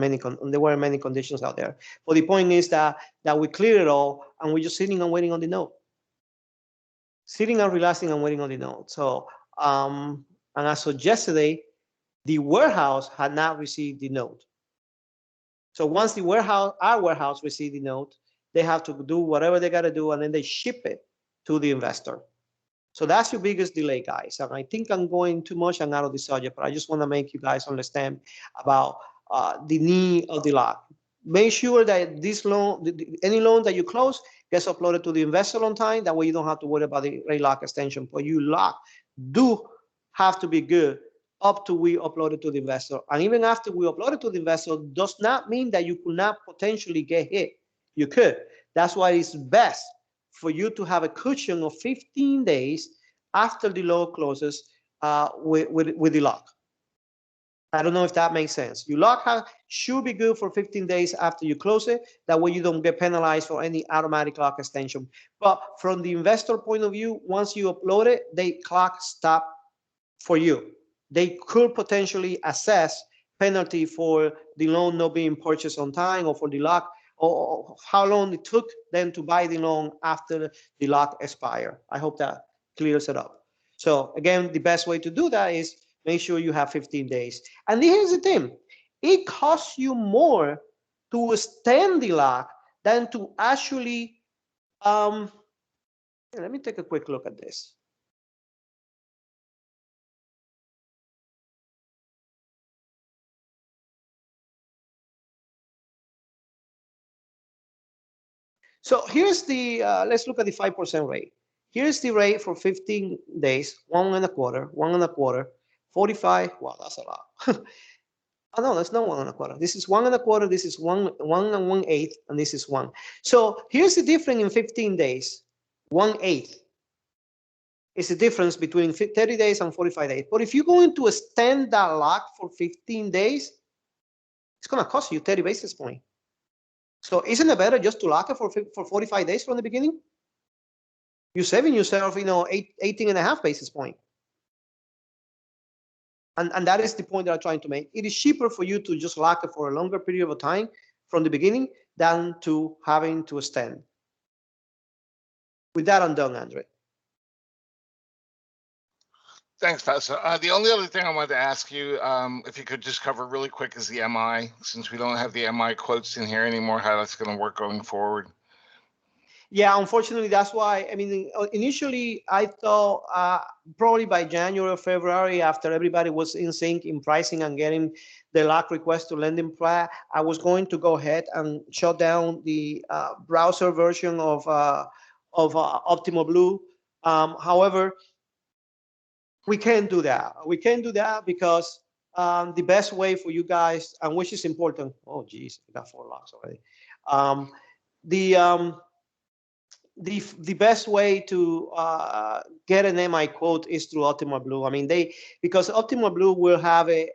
many conditions out there. But the point is that we cleared it all, and we're just sitting and waiting on the note, sitting and relaxing and waiting on the note. So, and as of yesterday, the warehouse had not received the note. So once our warehouse received the note, they have to do whatever they got to do, and then they ship it to the investor. So that's your biggest delay, guys. And I think I'm going too much and out of the subject, but I just want to make you guys understand about the need of the lock. Make sure that this loan, any loan that you close, gets uploaded to the investor on time. That way you don't have to worry about the rate lock extension. But you lock do have to be good up to we upload it to the investor. And even after we upload it to the investor, does not mean that you could not potentially get hit. You could. That's why it's best for you to have a cushion of 15 days after the loan closes with the lock. I don't know if that makes sense. Your lock should be good for 15 days after you close it. That way you don't get penalized for any automatic lock extension. But from the investor point of view, once you upload it, they clock stop for you. They could potentially assess penalty for the loan not being purchased on time, or for the lock, or how long it took them to buy the loan after the lock expired. I hope that clears it up. So again, the best way to do that is make sure you have 15 days. And here's the thing, it costs you more to extend the lock than to actually, let me take a quick look at this. So here's the, let's look at the 5% rate. Here's the rate for 15 days, 1.25, 45. Wow, that's a lot. Oh no, that's not 1.25. This is 1.25. This is 1 and 1/8, and this is 1. So here's the difference in 15 days. 1/8 is the difference between 30 days and 45 days. But if you're going to extend that lock for 15 days, it's going to cost you 30 basis points. So isn't it better just to lock it for 45 days from the beginning? You're saving yourself, 18.5 basis points. And that is the point that I'm trying to make. It is cheaper for you to just lock it for a longer period of time from the beginning than to having to extend. With that, I'm done, Andre. Thanks, Pastor. The only other thing I wanted to ask you, if you could just cover really quick, is the MI, since we don't have the MI quotes in here anymore, how that's going to work going forward. Yeah, unfortunately, that's why. I mean, initially, I thought probably by January or February, after everybody was in sync in pricing and getting the lock request to LendingPad, I was going to go ahead and shut down the browser version of Optimal Blue. However, we can't do that. We can't do that because the best way for you guys, and which is important. Oh, geez, I got 4 locks already. The best way to get an MI quote is through Optimal Blue. I mean, because Optimal Blue will have a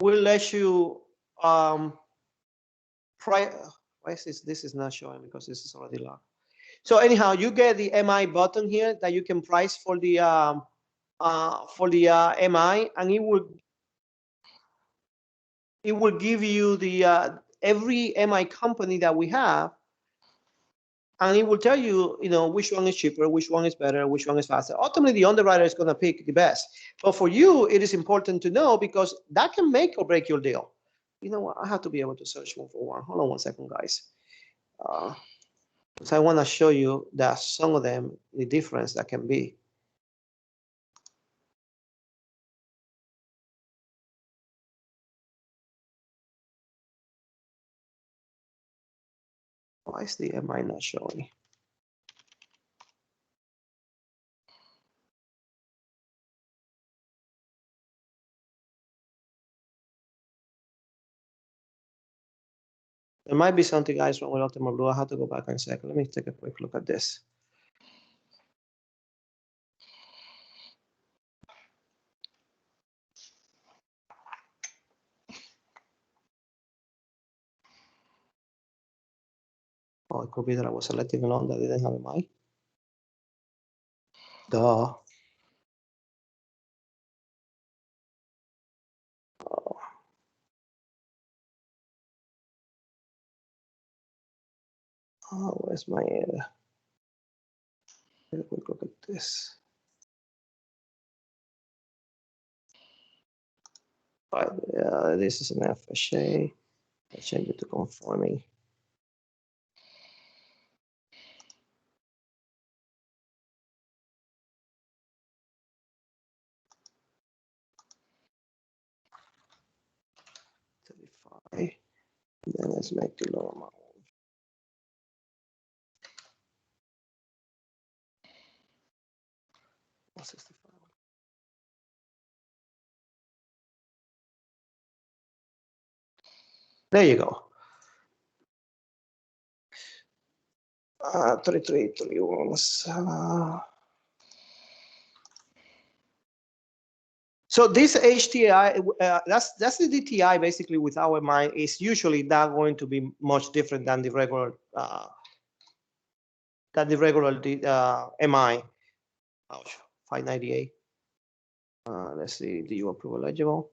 will let you why is this is not showing because this is already locked. So anyhow, you get the MI button here that you can price for the MI, and it will give you the every MI company that we have. And it will tell you, which one is cheaper, which one is better, which one is faster. Ultimately, the underwriter is going to pick the best. But for you, it is important to know because that can make or break your deal. You know what? I have to be able to search one for one. Hold on one second, guys. Because I want to show you that some of them, the difference that can be. Why is the MI not showing? There might be something guys wrong with Ultima Blue. I have to go back in a second. Let me take a quick look at this. Oh, it could be that I was selecting a loan that didn't have MI. Duh. Oh. Oh, where's my Let me look at this. Right, this is an FHA. I change it to conforming. And then let's make the low amount. There you go. 3331. So this HTI, that's the DTI basically with our MI is usually not going to be much different than the regular MI. Ouch, 598. Let's see, do you approve eligible?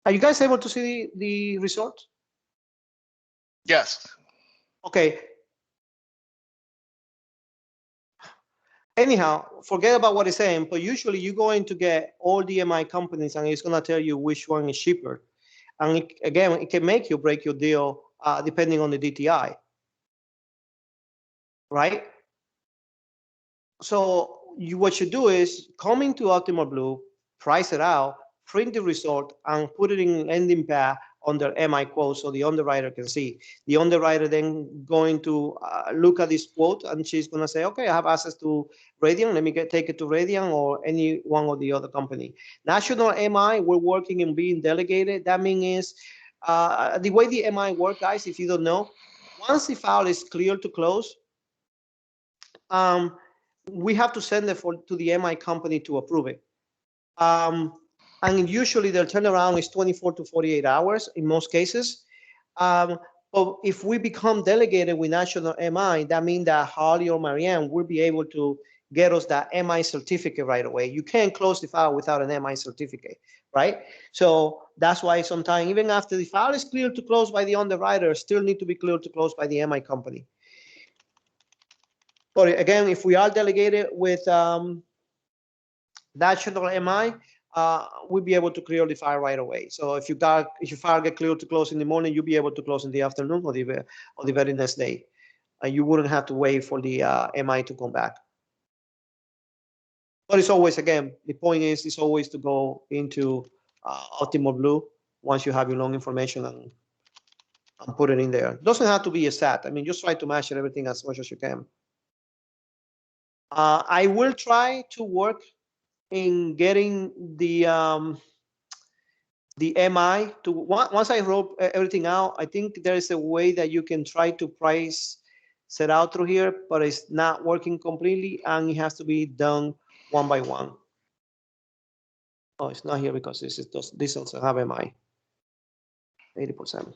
Are you guys able to see the result? Yes. Okay. Anyhow, forget about what it's saying, but usually you're going to get all the MI companies and it's going to tell you which one is cheaper. And it can make you break your deal depending on the DTI, right? So what you do is come into Ultima Blue, price it out, print the result, and put it in LendingPad under MI quote so the underwriter can see. The underwriter then going to look at this quote and she's going to say, okay, I have access to Radian. Let me take it to Radian or any one of the other company. National MI, we're working in being delegated. That means the way the MI work, guys, if you don't know, once the file is clear to close, we have to send it to the MI company to approve it. And usually their turnaround is 24 to 48 hours in most cases. But if we become delegated with National MI, that means that Holly or Marianne will be able to get us that MI certificate right away. You can't close the file without an MI certificate, right? So that's why sometimes even after the file is cleared to close by the underwriter, still need to be cleared to close by the MI company. But again, if we are delegated with National MI, we'll be able to clear the file right away. So if your file get cleared to close in the morning, you'll be able to close in the afternoon or the very next day. And you wouldn't have to wait for the MI to come back. But it's always, again, the point is, it's always to go into Ultima Blue once you have your loan information and put it in there. It doesn't have to be a SAT. I mean, just try to match everything as much as you can. I will try to work in getting the MI to once I wrote everything out. I think there is a way that you can try to price set out through here, but it's not working completely, and it has to be done one by one. Oh, it's not here because this doesn't have MI. 80%.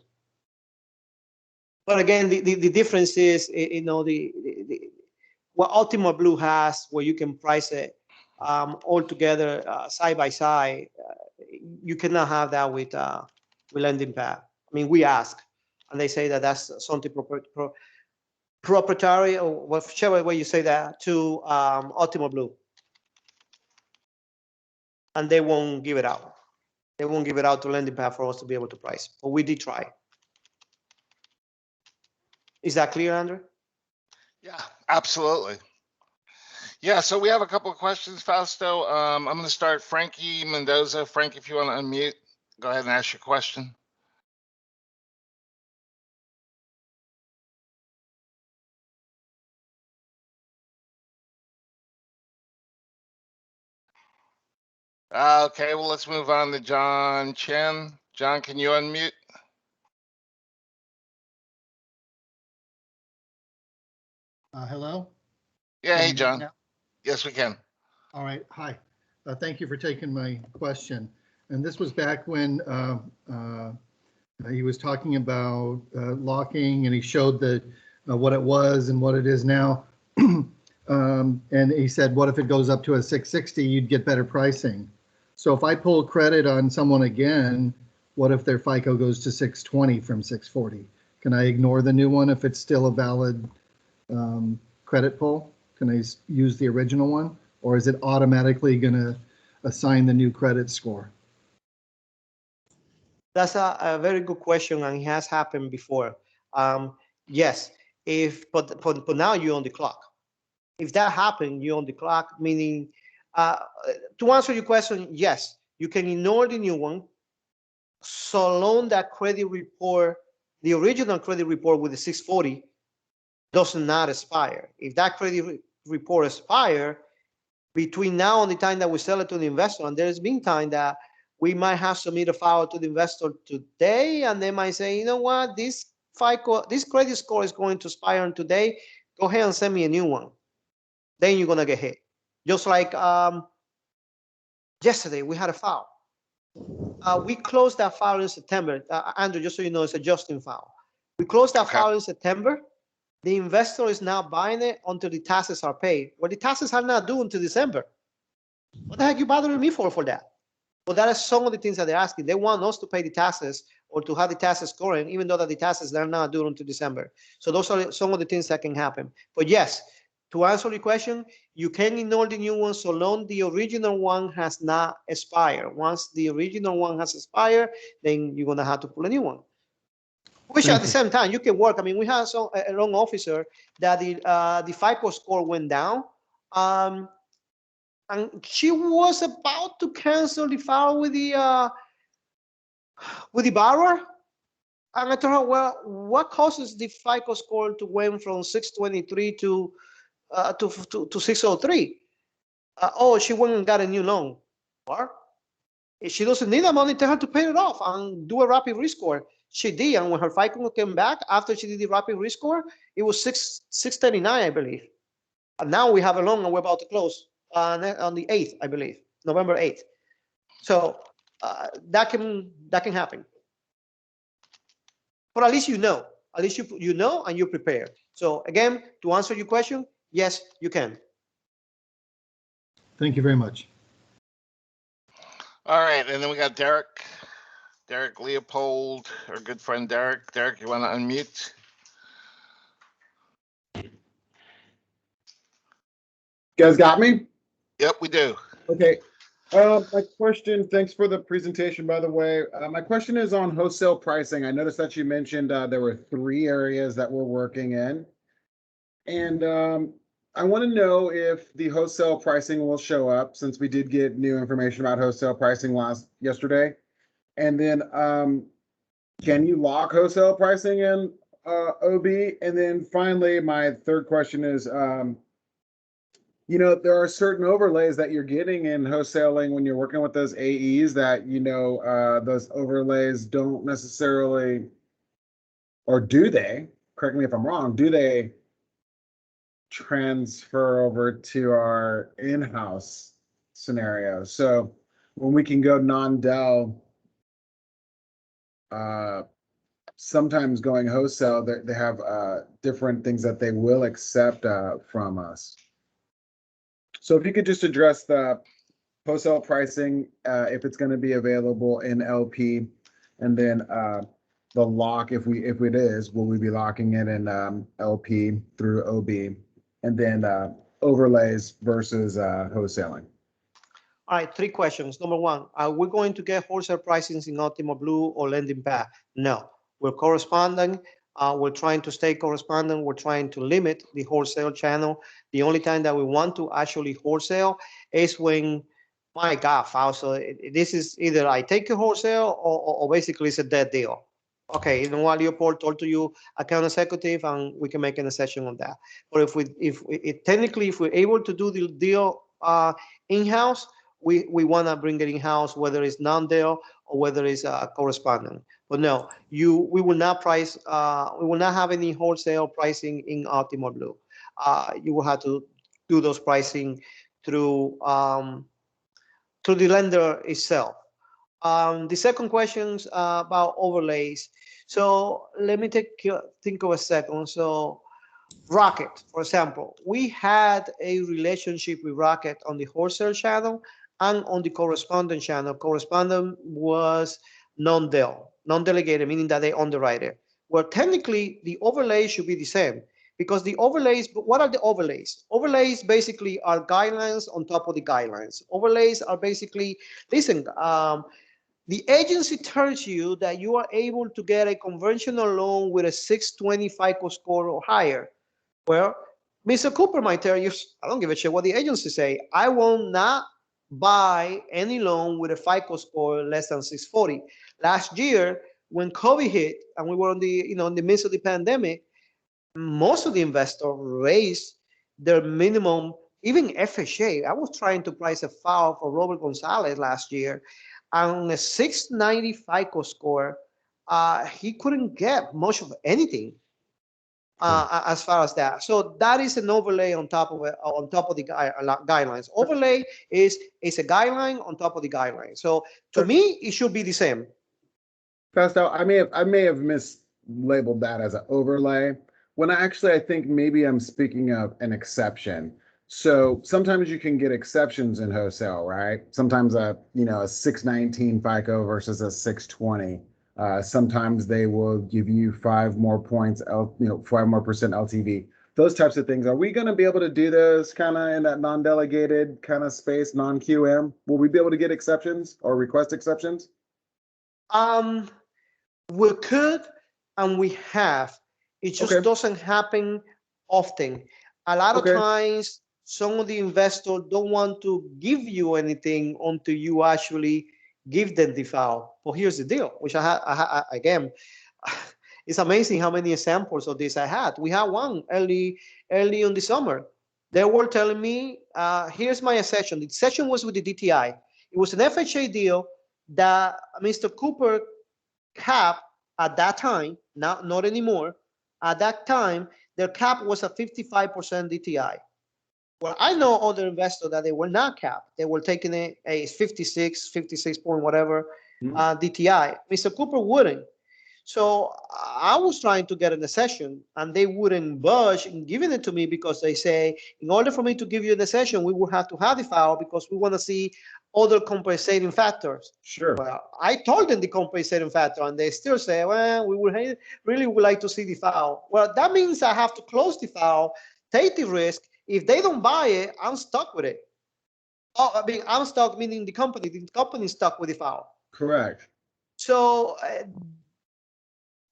But again, the difference is, you know, what Ultima Blue has, where you can price it all together side by side. You cannot have that with LendingPad. I mean, we ask, and they say that that's something proprietary, or whichever way you say that, to Ultima Blue, and they won't give it out. They won't give it out to LendingPad for us to be able to price. But we did try. Is that clear, Andrew? Yeah, absolutely. Yeah, so we have a couple of questions, Fausto. I'm going to start Frankie Mendoza. Frank, if you want to unmute, go ahead and ask your question. Okay, well, let's move on to John Chen. John, can you unmute? Hello? Yeah, Can hey, you hear me John. now? Yes, we can. All right, hi. Thank you for taking my question. And this was back when he was talking about locking, and he showed that what it was and what it is now. And he said, what if it goes up to a 660, you'd get better pricing. So if I pull credit on someone again, what if their FICO goes to 620 from 640? Can I ignore the new one if it's still a valid credit pull? Can I use the original one? Or is it automatically going to assign the new credit score? That's a very good question, and it has happened before. Yes, but now you're on the clock. If that happened, you're on the clock, meaning, to answer your question, yes, you can ignore the new one, so long that credit report, the original credit report with the 640 does not expire. If that credit report expire, between now and the time that we sell it to the investor, and there's been time that we might have submitted a file to the investor today, and they might say, you know what, this credit score is going to expire on today. Go ahead and send me a new one. Then you're gonna get hit. Just like yesterday, we had a file. We closed that file in September. Andrew, just so you know, it's a Justin file. We closed that file in September. The investor is now buying it until the taxes are paid. Well, the taxes are not due until December. What the heck you bothering me for that? Well, that is some of the things that they're asking. They want us to pay the taxes or to have the taxes current, even though that the taxes are not due until December. So those are some of the things that can happen. But yes, to answer the question, you can ignore the new one so long the original one has not expired. Once the original one has expired, then you're gonna have to pull a new one. Which at the same time you can work. I mean, we had a loan officer that the FICO score went down, and she was about to cancel the file with the borrower. And I told her, well, what causes the FICO score to went from 623 to 603? Oh, she went and got a new loan. What? If she doesn't need the money, tell her to pay it off and do a rapid rescore. She did, and when her FICO came back after she did the rapid rescore, it was 639, I believe. And now we have a loan, and we're about to close on the 8th, I believe, November 8th. So that can happen. But at least you know. At least you know and you're prepared. So again, to answer your question, yes, you can. Thank you very much. All right, and then we got Derek. Derek Leopold, our good friend Derek. Derek, you want to unmute? You guys got me? Yep, we do. Okay. My question, thanks for the presentation, by the way. My question is on wholesale pricing. I noticed that you mentioned there were 3 areas that we're working in. And I want to know if the wholesale pricing will show up, since we did get new information about wholesale pricing yesterday. And then can you lock wholesale pricing in OB? And then finally, my third question is, you know, there are certain overlays that you're getting in wholesaling when you're working with those AEs that, you know, those overlays don't necessarily, or do they, correct me if I'm wrong, do they transfer over to our in-house scenario? So when we can go non-Dell, sometimes going wholesale, they have different things that they will accept from us. So if you could just address the wholesale pricing, if it's going to be available in LP, and then the lock, if it is, will we be locking it in LP through OB, and then overlays versus wholesaling? All right, 3 questions. Number 1, are we going to get wholesale pricings in Ultima Blue or LendingPad? No, we're corresponding We're trying to stay correspondent. We're trying to limit the wholesale channel. The only time that we want to actually wholesale is when, my God, Fausto, this is either I take a wholesale or basically it's a dead deal. Okay, you know what, Leopold told to you, account executive, and we can make an exception on that. But if technically, if we're able to do the deal in-house, we want to bring it in-house, whether it's non-deal or whether it's correspondent. But no, we will not price, we will not have any wholesale pricing in Optimal Blue. You will have to do those pricing through the lender itself. The second question's about overlays. So let me think of a second. So Rocket, for example, we had a relationship with Rocket on the wholesale channel and on the correspondent channel. Correspondent was non-delegated, meaning that they underwrite it. Well, technically, the overlay should be the same because the overlays, but what are the overlays? Overlays basically are guidelines on top of the guidelines. Overlays are basically, listen, the agency tells you that you are able to get a conventional loan with a 620 FICO score or higher. Well, Mr. Cooper might tell you, I don't give a shit what the agency say. I will not buy any loan with a FICO score less than 640. Last year, when COVID hit and we were in the midst of the pandemic, most of the investors raised their minimum, even FHA. I was trying to price a file for Robert Gonzalez last year. On a 690 FICO score, he couldn't get much of anything as far as that. So that is an overlay on top of it, on top of the guidelines. Overlay is a guideline on top of the guideline. So to me, it should be the same. Fasto, I may have mislabeled that as an overlay when I think maybe I'm speaking of an exception. So sometimes you can get exceptions in wholesale, right? Sometimes a 619 FICO versus a 620. Sometimes they will give you 5 more points, 5 more percent LTV. Those types of things. Are we going to be able to do those kind of in that non-delegated kind of space, non-QM? Will we be able to get exceptions or request exceptions? We could, and we have. It just doesn't happen often. A lot of times, some of the investors don't want to give you anything until you actually give them the file. But here's the deal, which again, it's amazing how many examples of this I had. We had one early in the summer. They were telling me, here's my exception. The exception was with the DTI. It was an FHA deal that Mr. Cooper cap at that time, not anymore. At that time, their cap was a 55% DTI. Well, I know other investors that they were not capped. They were taking a 56 point whatever DTI. Mr. Cooper wouldn't. So I was trying to get in a session and they wouldn't budge in giving it to me because they say, in order for me to give you the session, we will have to have the file because we want to see other compensating factors. Sure. Well, I told them the compensating factor and they still say, well, we would really would like to see the file. Well, that means I have to close the file, take the risk. If they don't buy it, I'm stuck with it. Oh, I mean, I'm stuck, meaning the company is stuck with the file. Correct. So,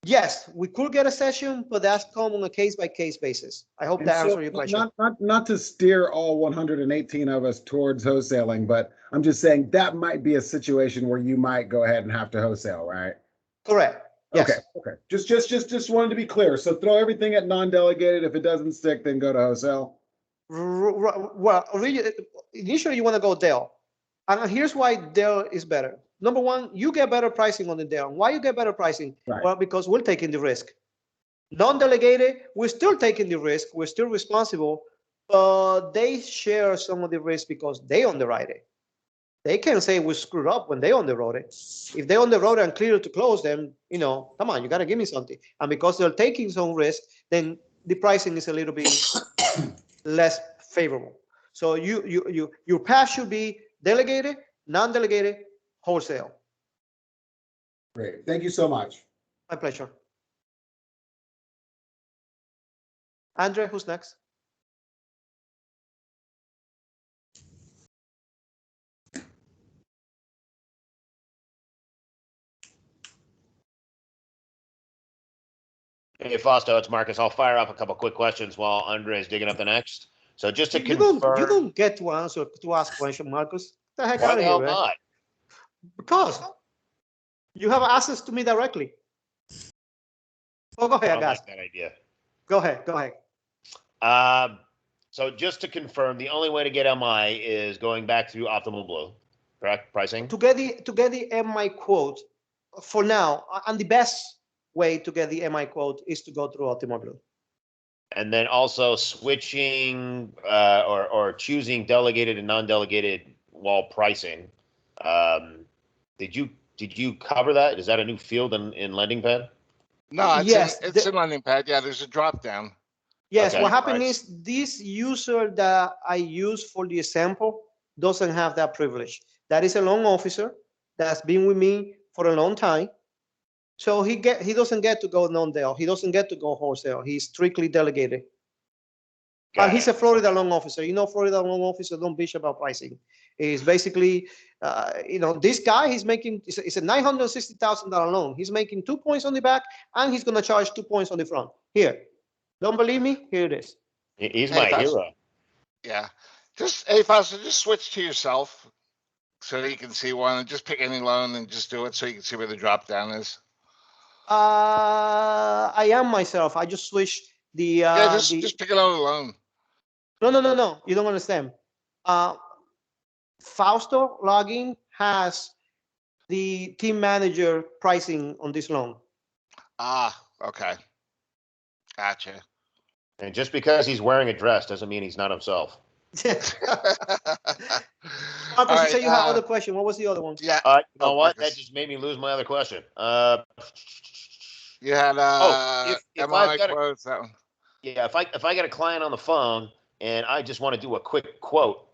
yes, we could get a session, but that's come on a case-by-case basis. I hope that answers your question. Not to steer all 118 of us towards wholesaling, but I'm just saying that might be a situation where you might go ahead and have to wholesale, right? Correct. Yes. Okay. Just wanted to be clear. So throw everything at non-delegated. If it doesn't stick, then go to wholesale. Well, initially you want to go Dell. And here's why Dell is better. Number one, you get better pricing on the Dell. Why you get better pricing? Right. Well, because we're taking the risk. Non-delegated, we're still taking the risk. We're still responsible, but they share some of the risk because they underwrite it. They can say we screwed up when they underwrote it. If they underwrote it and clear to close them, come on, you got to give me something. And because they're taking some risk, then the pricing is a little bit less favorable. So your path should be delegated, non-delegated, wholesale. Great. Thank you so much. My pleasure. Andre, who's next? Hey, Fausto, it's Marcus. I'll fire off a couple quick questions while Andre's digging up the next. So just to You confirm, don't get to ask question, Marcus. Get the heck why out the of hell here, man. not? Because you have access to me directly. Oh, go I ahead, don't guys. like that idea. Go ahead. Go ahead. So just to confirm, the only way to get MI is going back through Optimal Blue, correct? Pricing? To get the MI quote for now, and the best way to get the MI quote is to go through Optimal Blue. And then also switching or choosing delegated and non-delegated wall pricing. Did you cover that? Is that a new field in LendingPad? No, Yes, it's in LendingPad. Yeah, there's a drop down. Yes, Okay. what happened Right. is this user that I use for the example doesn't have that privilege. That is a loan officer that's been with me for a long time. So he doesn't get to go non-del. He doesn't get to go wholesale. He's strictly delegated. Got He's it. a Florida loan officer. You know, Florida loan officer don't bitch about pricing. It's basically, this guy, he's making, it's a $960,000 loan. He's making 2 points on the back and he's going to charge 2 points on the front. Here, don't believe me? Here it is. He's Hey, my Fausto. hero. Yeah. Hey, Fausto, just switch to yourself so that you can see one and just pick any loan and just do it so you can see where the drop down is. I am myself. I just switched the. Yeah, just pick another loan. No. You don't understand. Fausto login has the team manager pricing on this loan. Ah, okay. Gotcha. And just because he's wearing a dress doesn't mean he's not himself. Marcus, All you right, said you had other question. What was the other one? Yeah. You know Oh, what? Marcus. That just made me lose my other question. You had if MI I've got quotes, that one. Yeah, if I got a client on the phone and I just want to do a quick quote,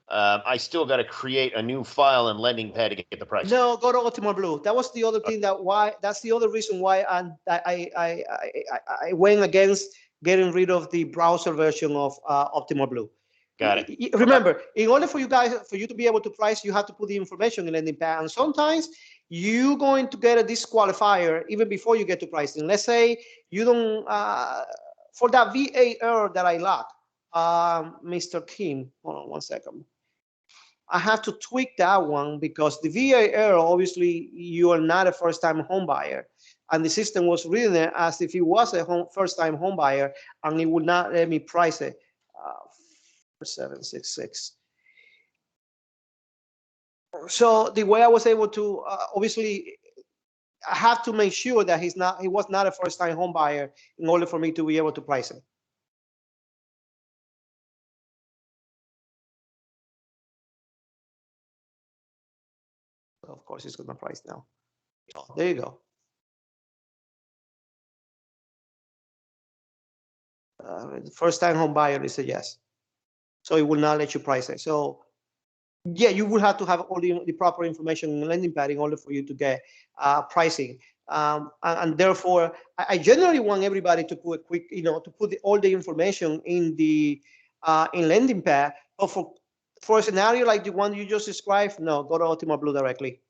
I still got to create a new file in LendingPad to get the price. No, go to Optimal Blue. That was the other thing that's the other reason why I went against getting rid of the browser version of Optimal Blue. Got it. Remember, in order for you to be able to price, you have to put the information in LendingPad, and sometimes you're going to get a disqualifier even before you get to pricing. Let's say you don't for that VA error that I locked, Mr. Kim. Hold on one second. I have to tweak that one because the VA error, obviously, you are not a first-time home buyer. And the system was reading it as if he was a first-time home buyer, and it would not let me price it. 4766. So the way I was able to, obviously, I have to make sure that he was not a first-time home buyer in order for me to be able to price it. Of course, it's going to price now. Oh, there you go. First-time home buyer is a yes. So it will not let you price it. So yeah, you will have to have all the proper information in LendingPad in order for you to get pricing. And therefore, I generally want everybody to put to put all the information in the in LendingPad. But for a scenario like the one you just described, no, go to Optimal Blue directly,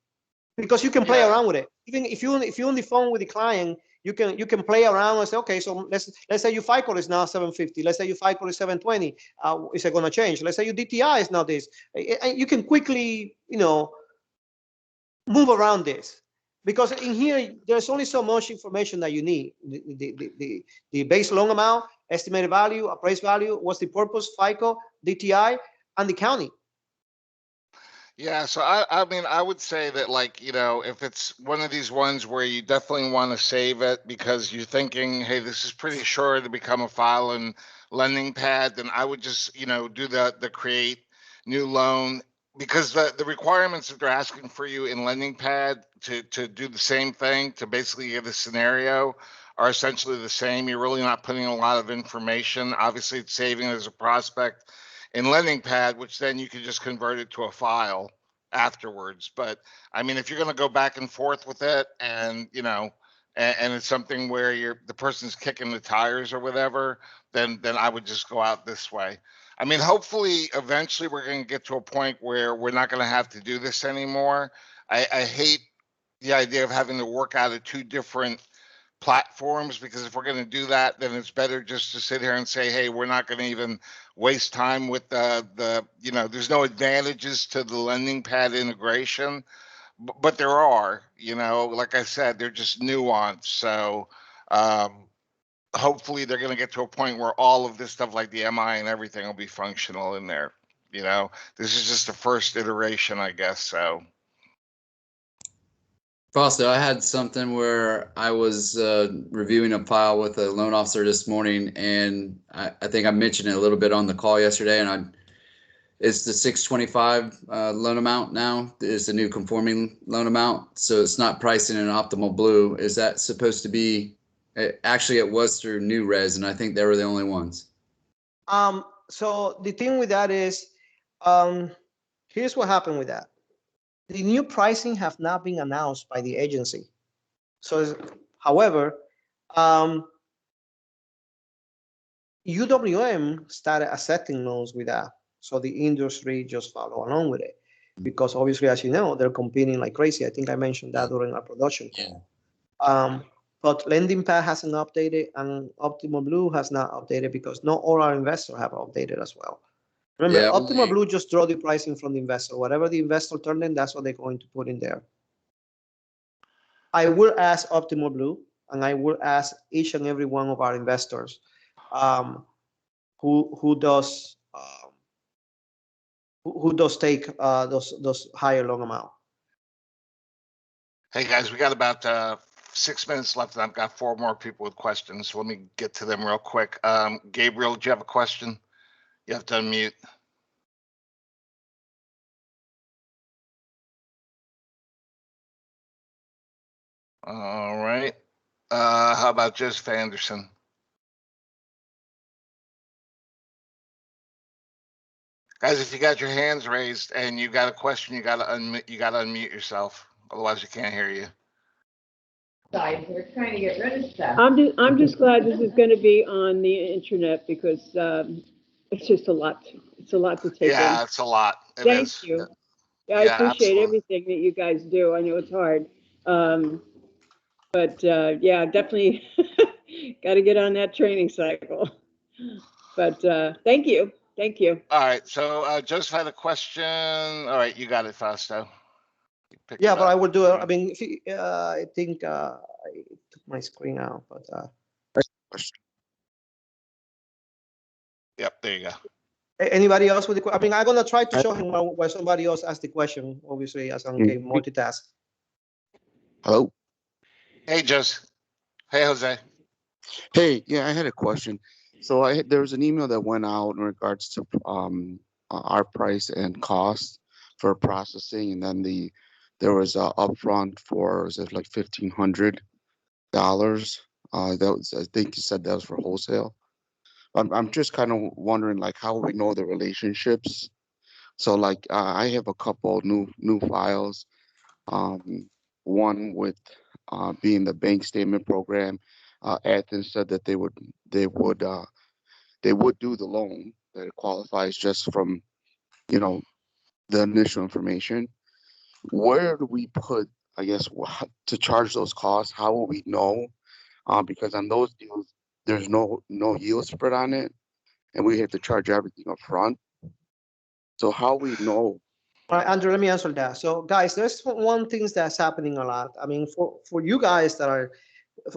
because you can play around with it. Even if you're on the phone with the client, you can play around and say, okay, so let's say your FICO is now 750. Let's say your FICO is 720. Is it going to change? Let's say your DTI is now this. You can quickly, move around this, because in here there's only so much information that you need. The base loan amount, estimated value, appraised value, what's the purpose, FICO, DTI, and the county. Yeah, so I mean, I would say that, like, if it's one of these ones where you definitely want to save it because you're thinking, hey, this is pretty sure to become a file in LendingPad, then I would just, do the create new loan, because the requirements that they're asking for you in LendingPad to do the same thing, to basically give a scenario, are essentially the same. You're really not putting a lot of information. Obviously, it's saving as a prospect in LendingPad, which then you can just convert it to a file afterwards. But I mean, if you're going to go back and forth with it, and and it's something where the person's kicking the tires or whatever, then I would just go out this way. I mean, hopefully, eventually, we're going to get to a point where we're not going to have to do this anymore. I hate the idea of having to work out of two different platforms, because if we're going to do that, then it's better just to sit here and say, hey, we're not going to even waste time with there's no advantages to the LendingPad integration, but there are, like I said, they're just nuanced. So hopefully they're going to get to a point where all of this stuff like the MI and everything will be functional in there. This is just the first iteration, I guess. So Fausto, I had something where I was reviewing a file with a loan officer this morning, and I think I mentioned it a little bit on the call yesterday, and it's the 625 loan amount now is the new conforming loan amount. So it's not pricing in Optimal Blue. Is that supposed to be, actually it was through New Res, and I think they were the only ones. So the thing with that is, here's what happened with that. The new pricing have not been announced by the agency. So, however, UWM started accepting loans with that. So the industry just follow along with it. Because obviously, as you know, they're competing like crazy. I think I mentioned that during our production call. But LendingPad hasn't updated and Optimal Blue has not updated because not all our investors have updated as well. Remember, Optimal Blue just draw the pricing from the investor. Whatever the investor turned in, that's what they're going to put in there. I will ask Optimal Blue, and I will ask each and every one of our investors who does take those higher loan amount. Hey guys, we got about 6 minutes left, and I've got 4 more people with questions. So let me get to them real quick. Gabriel, do you have a question? You have to unmute. All right. How about Joseph Anderson? Guys, if you got your hands raised and you got a question, you got to unmute yourself. Otherwise, you can't hear you. We're trying to get rid of stuff. I'm just glad this is going to be on the internet because it's just a lot. It's a lot to take in. Yeah, it's a lot. Thank you. Yeah, I appreciate everything that you guys do. I know it's hard. But yeah, definitely got to get on that training cycle. But thank you. Thank you. All right. So Joseph had a question. All right. You got it, Fausto. Yeah, but I will do it. I mean, I think I took my screen out, but. Yep, there you go. Anybody else with the question? I mean, I'm going to try to show him while somebody else asks the question, obviously, as I'm multitask. Hello. Hey, Joseph. Hey, Jose. Hey, yeah, I had a question. So there was an email that went out in regards to our price and cost for processing, and then there was a upfront for, was it like $1,500? That was, I think you said that was for wholesale. I'm just kind of wondering, like, how we know the relationships. So like I have a couple new files. One with being the bank statement program. Athens said that they would do the loan, that it qualifies just from the initial information. Where do we put, I guess, to charge those costs? How will we know? Because on those deals, there's no yield spread on it, and we have to charge everything up front. So how we know? All right, Andrew, let me answer that. So guys, there's one thing that's happening a lot. I mean, for you guys that are,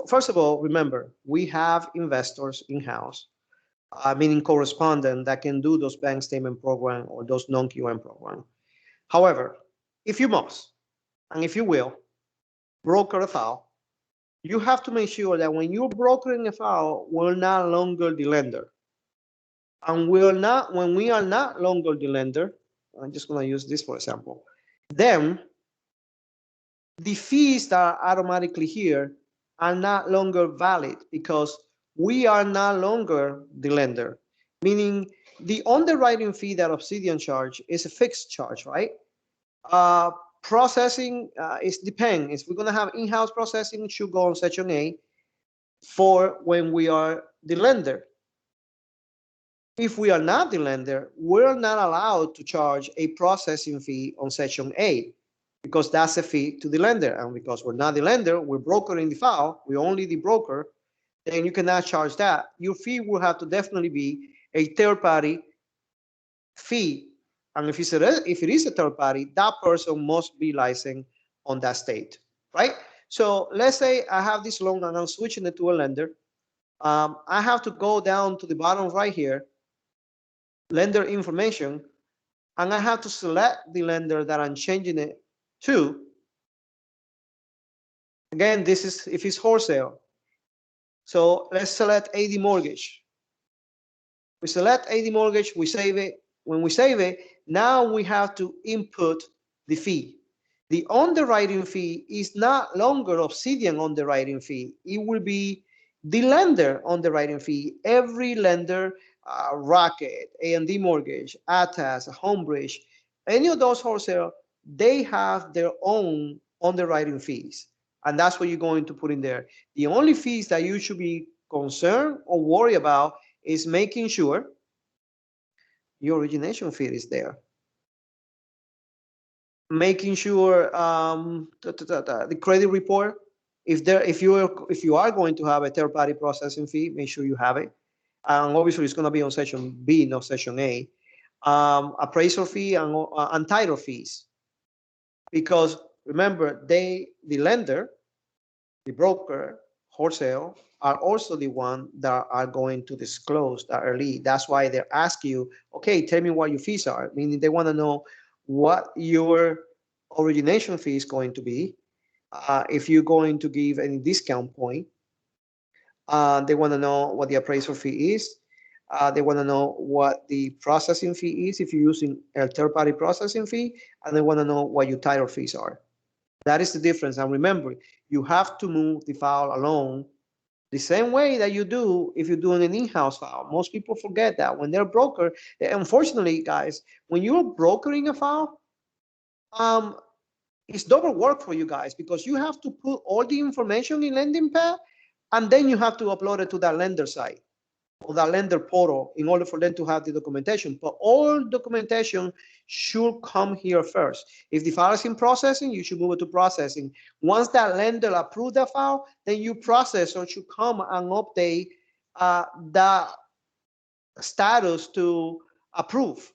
first of all, remember, we have investors in-house, meaning correspondent that can do those bank statement program or those non-QM program. However, if you must, and if you will, broker a file, you have to make sure that when you're brokering a file, we're no longer the lender. And when we are not longer the lender, I'm just going to use this for example, then the fees that are automatically here are not longer valid because we are no longer the lender, meaning the underwriting fee that Obsidian charge is a fixed charge, right? Processing is depends. If we're going to have in-house processing, it should go on Section A for when we are the lender. If we are not the lender, we're not allowed to charge a processing fee on Section A. because that's a fee to the lender. And because we're not the lender, we're brokering the file, we're only the broker, then you cannot charge that. Your fee will have to definitely be a third-party fee. And if it is a third party, that person must be licensed on that state, right? So let's say I have this loan and I'm switching it to a lender. I have to go down to the bottom right here, lender information, and I have to select the lender that I'm changing it to. Again, this is if it's wholesale. So let's select AD Mortgage. We select AD Mortgage, we save it. When we save it, now we have to input the fee. The underwriting fee is not longer Obsidian underwriting fee. It will be the lender underwriting fee. Every lender, Rocket, A&D Mortgage, Atas, Homebridge, any of those wholesale, they have their own underwriting fees. And that's what you're going to put in there. The only fees that you should be concerned or worry about is making sure your origination fee is there. Making sure the credit report, if you are going to have a third-party processing fee, make sure you have it. And obviously, it's going to be on Section B, not Section A. Appraisal fee and title fees, because remember, the lender, the broker, wholesale, are also the one that are going to disclose that early. That's why they ask you, okay, tell me what your fees are. Meaning they want to know what your origination fee is going to be. If you're going to give any discount point, they want to know what the appraisal fee is. They want to know what the processing fee is if you're using a third-party processing fee, and they want to know what your title fees are. That is the difference. And remember, you have to move the file along the same way that you do if you're doing an in-house file. Most people forget that when they're a broker. Unfortunately, guys, when you're brokering a file, it's double work for you guys, because you have to put all the information in LendingPad, and then you have to upload it to that lender site or that lender portal in order for them to have the documentation. But all documentation should come here first. If the file is in processing, you should move it to processing. Once that lender approves that file, then you processor should come and update the status to approve.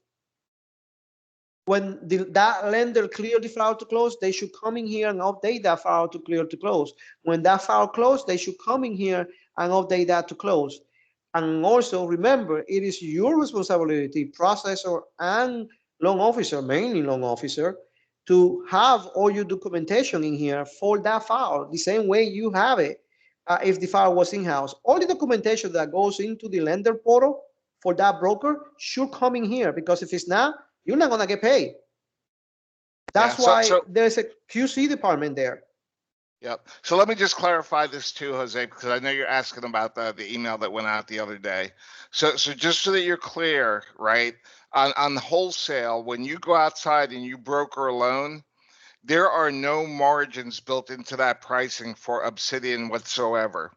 When that lender clear the file to close, they should come in here and update that file to clear to close. When that file closed, they should come in here and update that to close. And also remember, it is your responsibility, processor and loan officer, mainly loan officer, to have all your documentation in here for that file, the same way you have it if the file was in-house. All the documentation that goes into the lender portal for that broker should come in here, because if it's not, you're not gonna get paid. That's why there's a QC department there. Yep. So let me just clarify this too, Jose, because I know you're asking about the email that went out the other day. So just so that you're clear, right? On wholesale, when you go outside and you broker a loan, there are no margins built into that pricing for Obsidian whatsoever.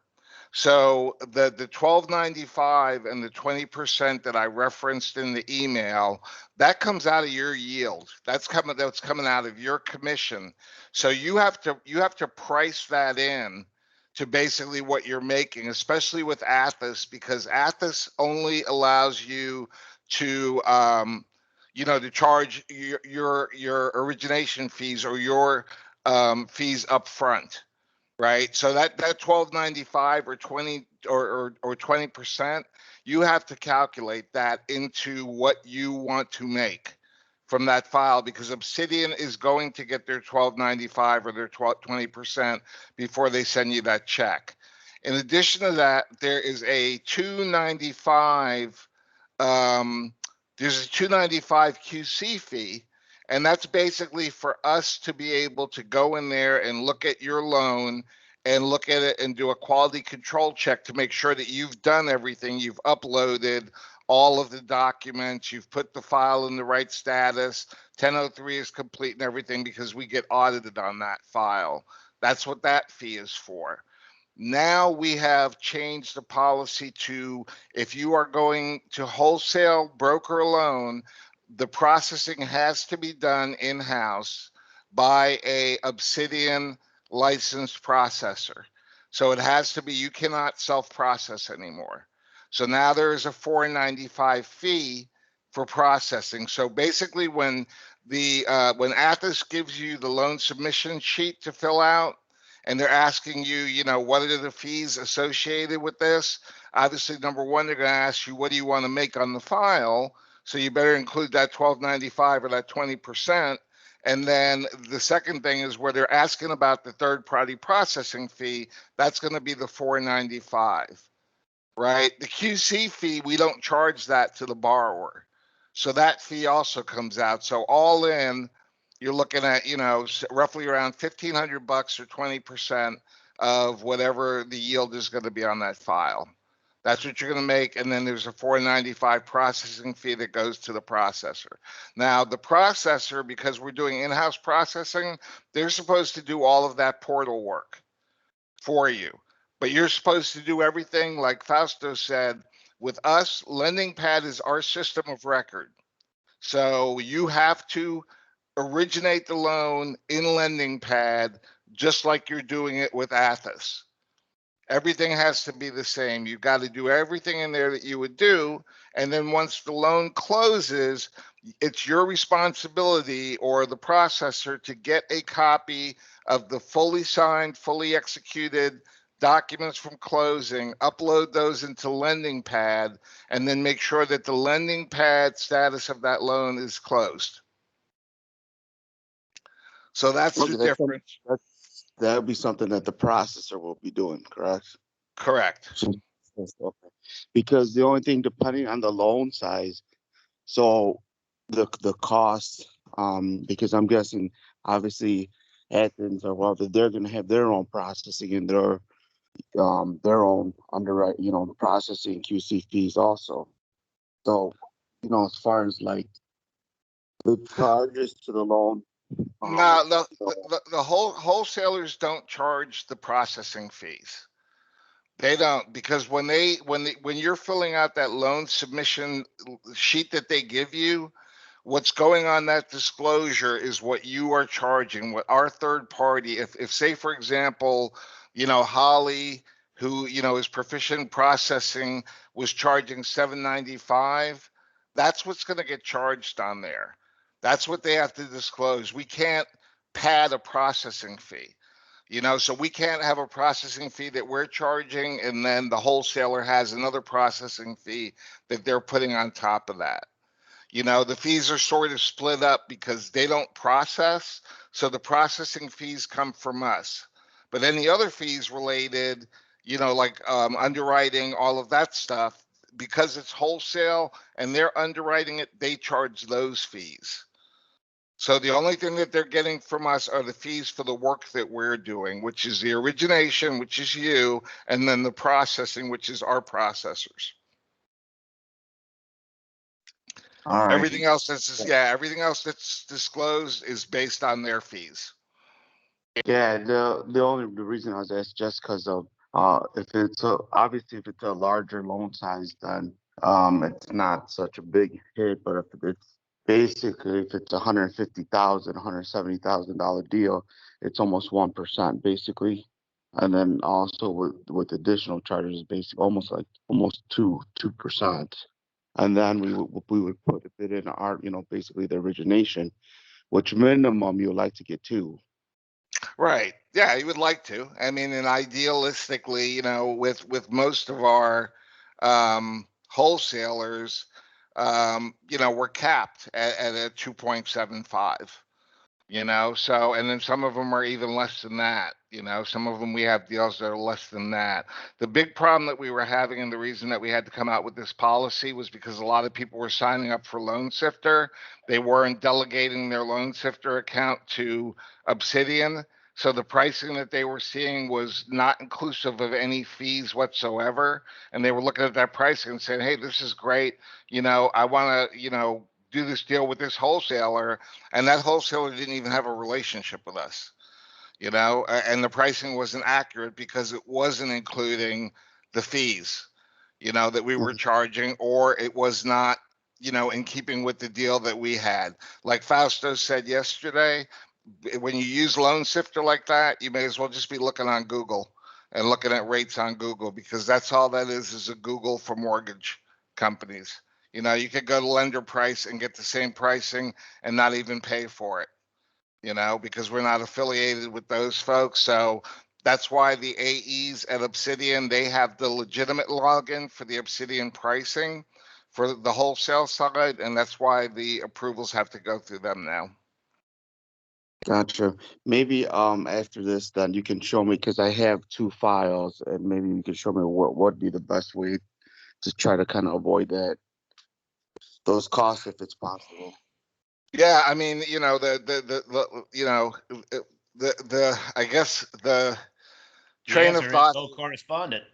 So the $12.95 and the 20% that I referenced in the email, that comes out of your yield. That's coming out of your commission. So you have to price that in to basically what you're making, especially with Athos, because Athos only allows you to to charge your origination fees or your fees up front. Right. So that $12.95 or 20%, you have to calculate that into what you want to make from that file, because Obsidian is going to get their $12.95 or their 20% before they send you that check. In addition to that, there is a $2.95 QC fee. And that's basically for us to be able to go in there and look at your loan and look at it and do a quality control check to make sure that you've done everything. You've uploaded all of the documents. You've put the file in the right status. 1003 is complete and everything, because we get audited on that file. That's what that fee is for. Now we have changed the policy to, if you are going to wholesale broker a loan, the processing has to be done in-house by a Obsidian licensed processor. So it has to be, you cannot self-process anymore. So now there is a $4.95 fee for processing. So basically when when Athos gives you the loan submission sheet to fill out, and they're asking you, you know, what are the fees associated with this? Obviously, number one, they're going to ask you, what do you want to make on the file? So you better include that $12.95 or that 20%. And then the second thing is where they're asking about the third-party processing fee. That's going to be the $4.95, right? The QC fee, we don't charge that to the borrower. So that fee also comes out. So all in, you're looking at, you know, roughly around $1,500 or 20% of whatever the yield is going to be on that file. That's what you're going to make. And then there's a $4.95 processing fee that goes to the processor. Now, the processor, because we're doing in-house processing, they're supposed to do all of that portal work for you. But you're supposed to do everything, like Fausto said. With us, LendingPad is our system of record. So you have to originate the loan in LendingPad just like you're doing it with Athos. Everything has to be the same. You've got to do everything in there that you would do. And then once the loan closes, it's your responsibility or the processor to get a copy of the fully signed, fully executed documents from closing, upload those into LendingPad, and then make sure that the LendingPad status of that loan is closed. So that's the difference. That would be something that the processor will be doing, correct? Correct. Okay. Because the only thing, depending on the loan size, so the cost, because I'm guessing obviously Athens or whatever, they're going to have their own processing and their own underwrite, you know, processing QC fees also. So, you know, as far as like the charges to the loan. No, the wholesalers don't charge the processing fees. They don't, because when you're filling out that loan submission sheet that they give you, what's going on that disclosure is what you are charging, what our third party, if say for example, you know, Holly, who, you know, is proficient processing, was charging $7.95, that's what's going to get charged on there. That's what they have to disclose. We can't pad a processing fee. You know, so we can't have a processing fee that we're charging and then the wholesaler has another processing fee that they're putting on top of that. You know, the fees are sort of split up because they don't process, so the processing fees come from us. But any other fees related, you know, like underwriting, all of that stuff, because it's wholesale and they're underwriting it, they charge those fees. So the only thing that they're getting from us are the fees for the work that we're doing, which is the origination, which is you, and then the processing, which is our processors. All right. Everything else everything else that's disclosed is based on their fees. Yeah, the reason I was asked just because of if it's obviously if it's a larger loan size, then it's not such a big hit. But if it's basically if it's $150,000, $170,000 deal, it's almost 1% basically, and then also with additional charges, basically almost 2%, and then we would put it in our, you know, basically the origination, which minimum you would like to get two. Right. Yeah, you would like to. I mean, and idealistically, you know, with most of our wholesalers, you know, we're capped at a 2.75. You know, so, and then some of them are even less than that. You know, some of them we have deals that are less than that. The big problem that we were having, and the reason that we had to come out with this policy, was because a lot of people were signing up for Loan Sifter. They weren't delegating their Loan Sifter account to Obsidian. So the pricing that they were seeing was not inclusive of any fees whatsoever. And they were looking at that pricing and saying, hey, this is great. You know, I want to, you know, do this deal with this wholesaler, and that wholesaler didn't even have a relationship with us, you know, and the pricing wasn't accurate because it wasn't including the fees, you know, that we were charging, or it was not, you know, in keeping with the deal that we had. Like Fausto said yesterday, when you use Loan Sifter like that, you may as well just be looking on Google and looking at rates on Google, because that's all that is a Google for mortgage companies. You know, you could go to Lender Price and get the same pricing and not even pay for it, you know, because we're not affiliated with those folks. So that's why the AEs at Obsidian, they have the legitimate login for the Obsidian pricing for the wholesale side, and that's why the approvals have to go through them now. Gotcha. Maybe after this, then you can show me, because I have 2 files, and maybe you can show me what would be the best way to try to kind of avoid those costs if it's possible. Yeah, I mean, you know, the you know, the I guess the train of answer is thought. go correspondent.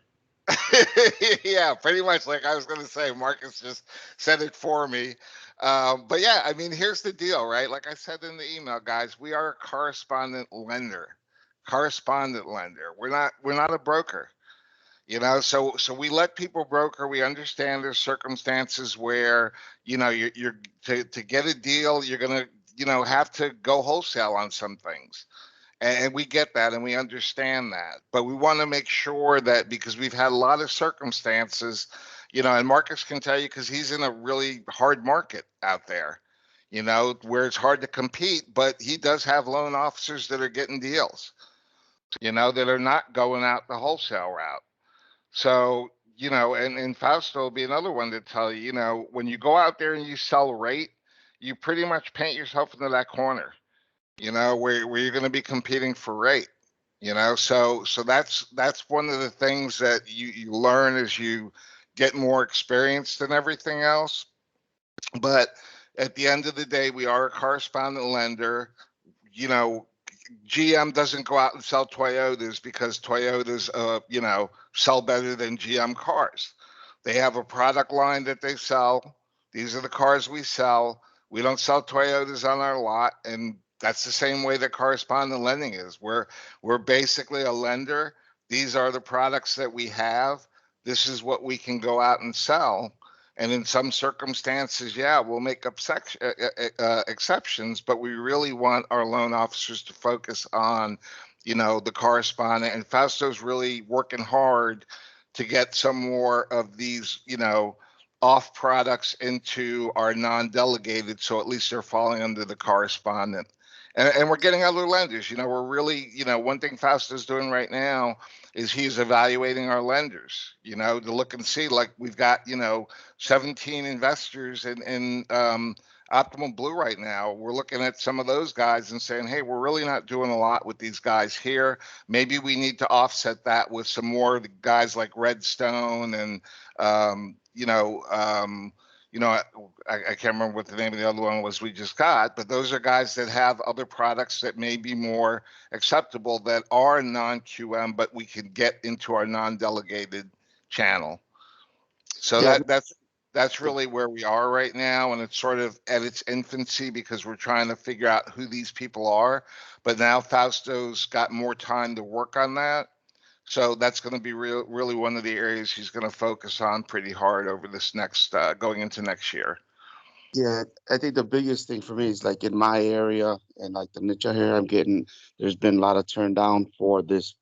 Yeah, pretty much. Like I was going to say, Marcus just said it for me. But yeah, I mean, here's the deal, right? Like I said in the email, guys, we are a correspondent lender. Correspondent lender. We're not a broker. You know, so we let people broker. We understand there's circumstances where, you know, you're to get a deal, you're gonna, you know, have to go wholesale on some things. And we get that and we understand that. But we want to make sure that, because we've had a lot of circumstances, you know, and Marcus can tell you, because he's in a really hard market out there, you know, where it's hard to compete, but he does have loan officers that are getting deals, you know, that are not going out the wholesale route. So, you know, and Fausto will be another one to tell you, you know, when you go out there and you sell rate, you pretty much paint yourself into that corner, you know, where you're going to be competing for rate, you know. So that's one of the things that you learn as you get more experienced than everything else. But at the end of the day, we are a correspondent lender. You know, GM doesn't go out and sell Toyotas because Toyotas, you know, sell better than GM cars. They have a product line that they sell. These are the cars we sell. We don't sell Toyotas on our lot, and that's the same way that correspondent lending is. We're basically a lender. These are the products that we have. This is what we can go out and sell. And in some circumstances, yeah, we'll make exceptions, but we really want our loan officers to focus on, you know, the correspondent. And Fausto's really working hard to get some more of these, you know, off products into our non-delegated, so at least they're falling under the correspondent. And we're getting other lenders. You know, we're really, you know, one thing Fausto's doing right now is he's evaluating our lenders, you know, to look and see, like we've got, you know, 17 investors in Optimal Blue right now. We're looking at some of those guys and saying, hey, we're really not doing a lot with these guys here. Maybe we need to offset that with some more of the guys like Redstone and, you know, I can't remember what the name of the other one was we just got, but those are guys that have other products that may be more acceptable that are non-QM, but we can get into our non-delegated channel. So Yeah. that's really where we are right now, and it's sort of at its infancy because we're trying to figure out who these people are. But now Fausto's got more time to work on that. So that's going to be really one of the areas he's going to focus on pretty hard over this next, going into next year. Yeah, I think the biggest thing for me is like in my area and like the niche here I'm getting, there's been a lot of turn down for this,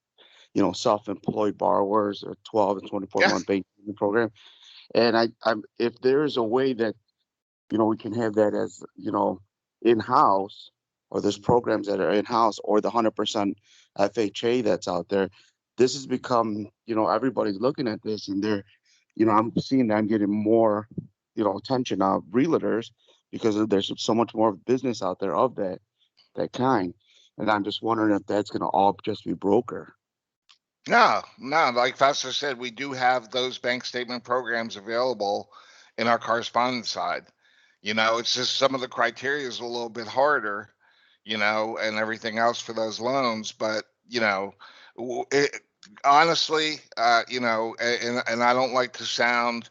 you know, self-employed borrowers or 12 and 24-month bank program. And I'm if there's a way that, you know, we can have that as, you know, in-house, or there's programs that are in-house, or the 100% FHA that's out there, this has become, you know, everybody's looking at this and they're, you know, I'm seeing that I'm getting more, you know, attention of realtors because there's so much more business out there of that kind. And I'm just wondering if that's going to all just be broker. No, like Fausto said, we do have those bank statement programs available in our correspondent side. You know, it's just some of the criteria is a little bit harder, you know, and everything else for those loans. But, you know, honestly, you know, and I don't like to sound,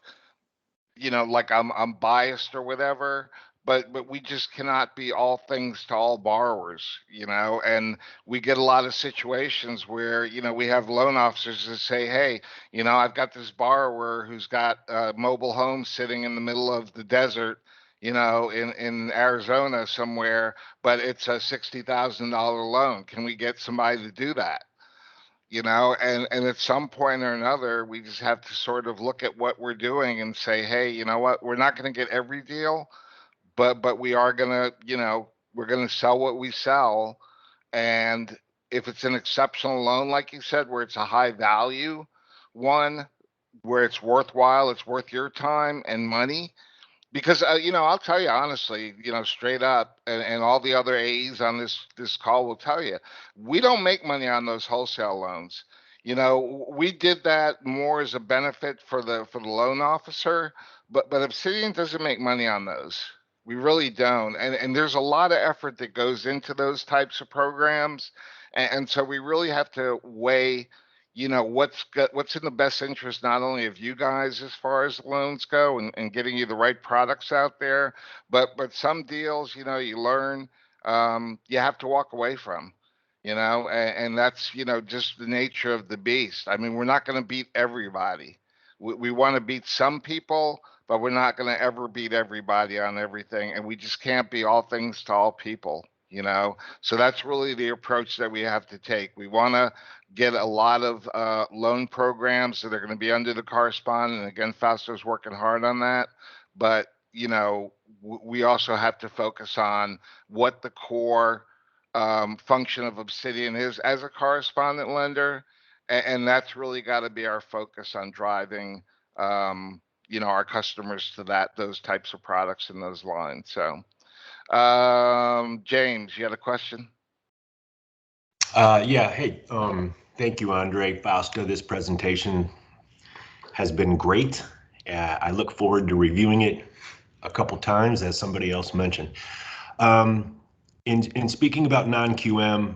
you know, like I'm biased or whatever, but we just cannot be all things to all borrowers, you know. And we get a lot of situations where, you know, we have loan officers that say, hey, you know, I've got this borrower who's got a mobile home sitting in the middle of the desert, in Arizona somewhere, but it's a $60,000 loan. Can we get somebody to do that? And at some point or another, we just have to sort of look at what we're doing and say, hey, you know what? We're not going to get every deal, but we are going to, we're going to sell what we sell. And if it's an exceptional loan, like you said, where it's a high value one, where it's worthwhile, it's worth your time and money, because I'll tell you honestly, straight up, and all the other A's on this call will tell you, we don't make money on those wholesale loans. We did that more as a benefit for the loan officer, but Obsidian doesn't make money on those. We really don't, and there's a lot of effort that goes into those types of programs, and so we really have to weigh what's in the best interest, not only of you guys as far as loans go and getting you the right products out there, but some deals, you learn, you have to walk away from, and that's, just the nature of the beast. I mean, we're not going to beat everybody. We want to beat some people, but we're not going to ever beat everybody on everything. And we just can't be all things to all people. So that's really the approach that we have to take. We want to get a lot of loan programs that are going to be under the correspondent. And again, Fausto's working hard on that. But, we also have to focus on what the core function of Obsidian is as a correspondent lender. And that's really got to be our focus on driving, our customers to those types of products and those lines. So. James, you had a question? Yeah. Hey, thank you, Andre, Fausto. This presentation has been great. I look forward to reviewing it a couple times, as somebody else mentioned. In speaking about non-QM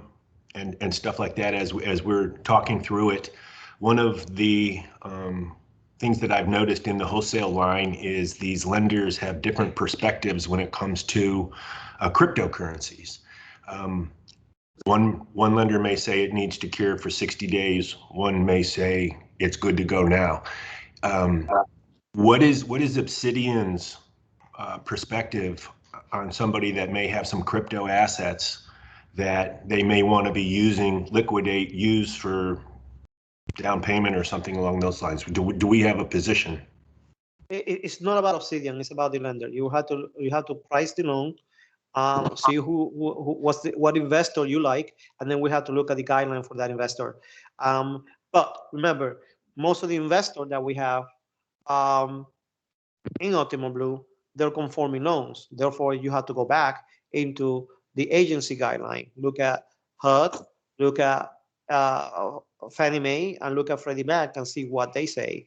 and stuff like that, as we're talking through it, one of the things that I've noticed in the wholesale line is these lenders have different perspectives when it comes to cryptocurrencies. One lender may say it needs to cure for 60 days. One may say it's good to go now. What is Obsidian's perspective on somebody that may have some crypto assets that they may want to be use for down payment or something along those lines? Do we have a position? It's not about Obsidian, it's about the lender. You have to price the loan, see what investor you like, and then we have to look at the guideline for that investor. But remember, most of the investors that we have in Optimal Blue, they're conforming loans. Therefore, you have to go back into the agency guideline. Look at HUD, look at Fannie Mae, and look at Freddie Mac and see what they say.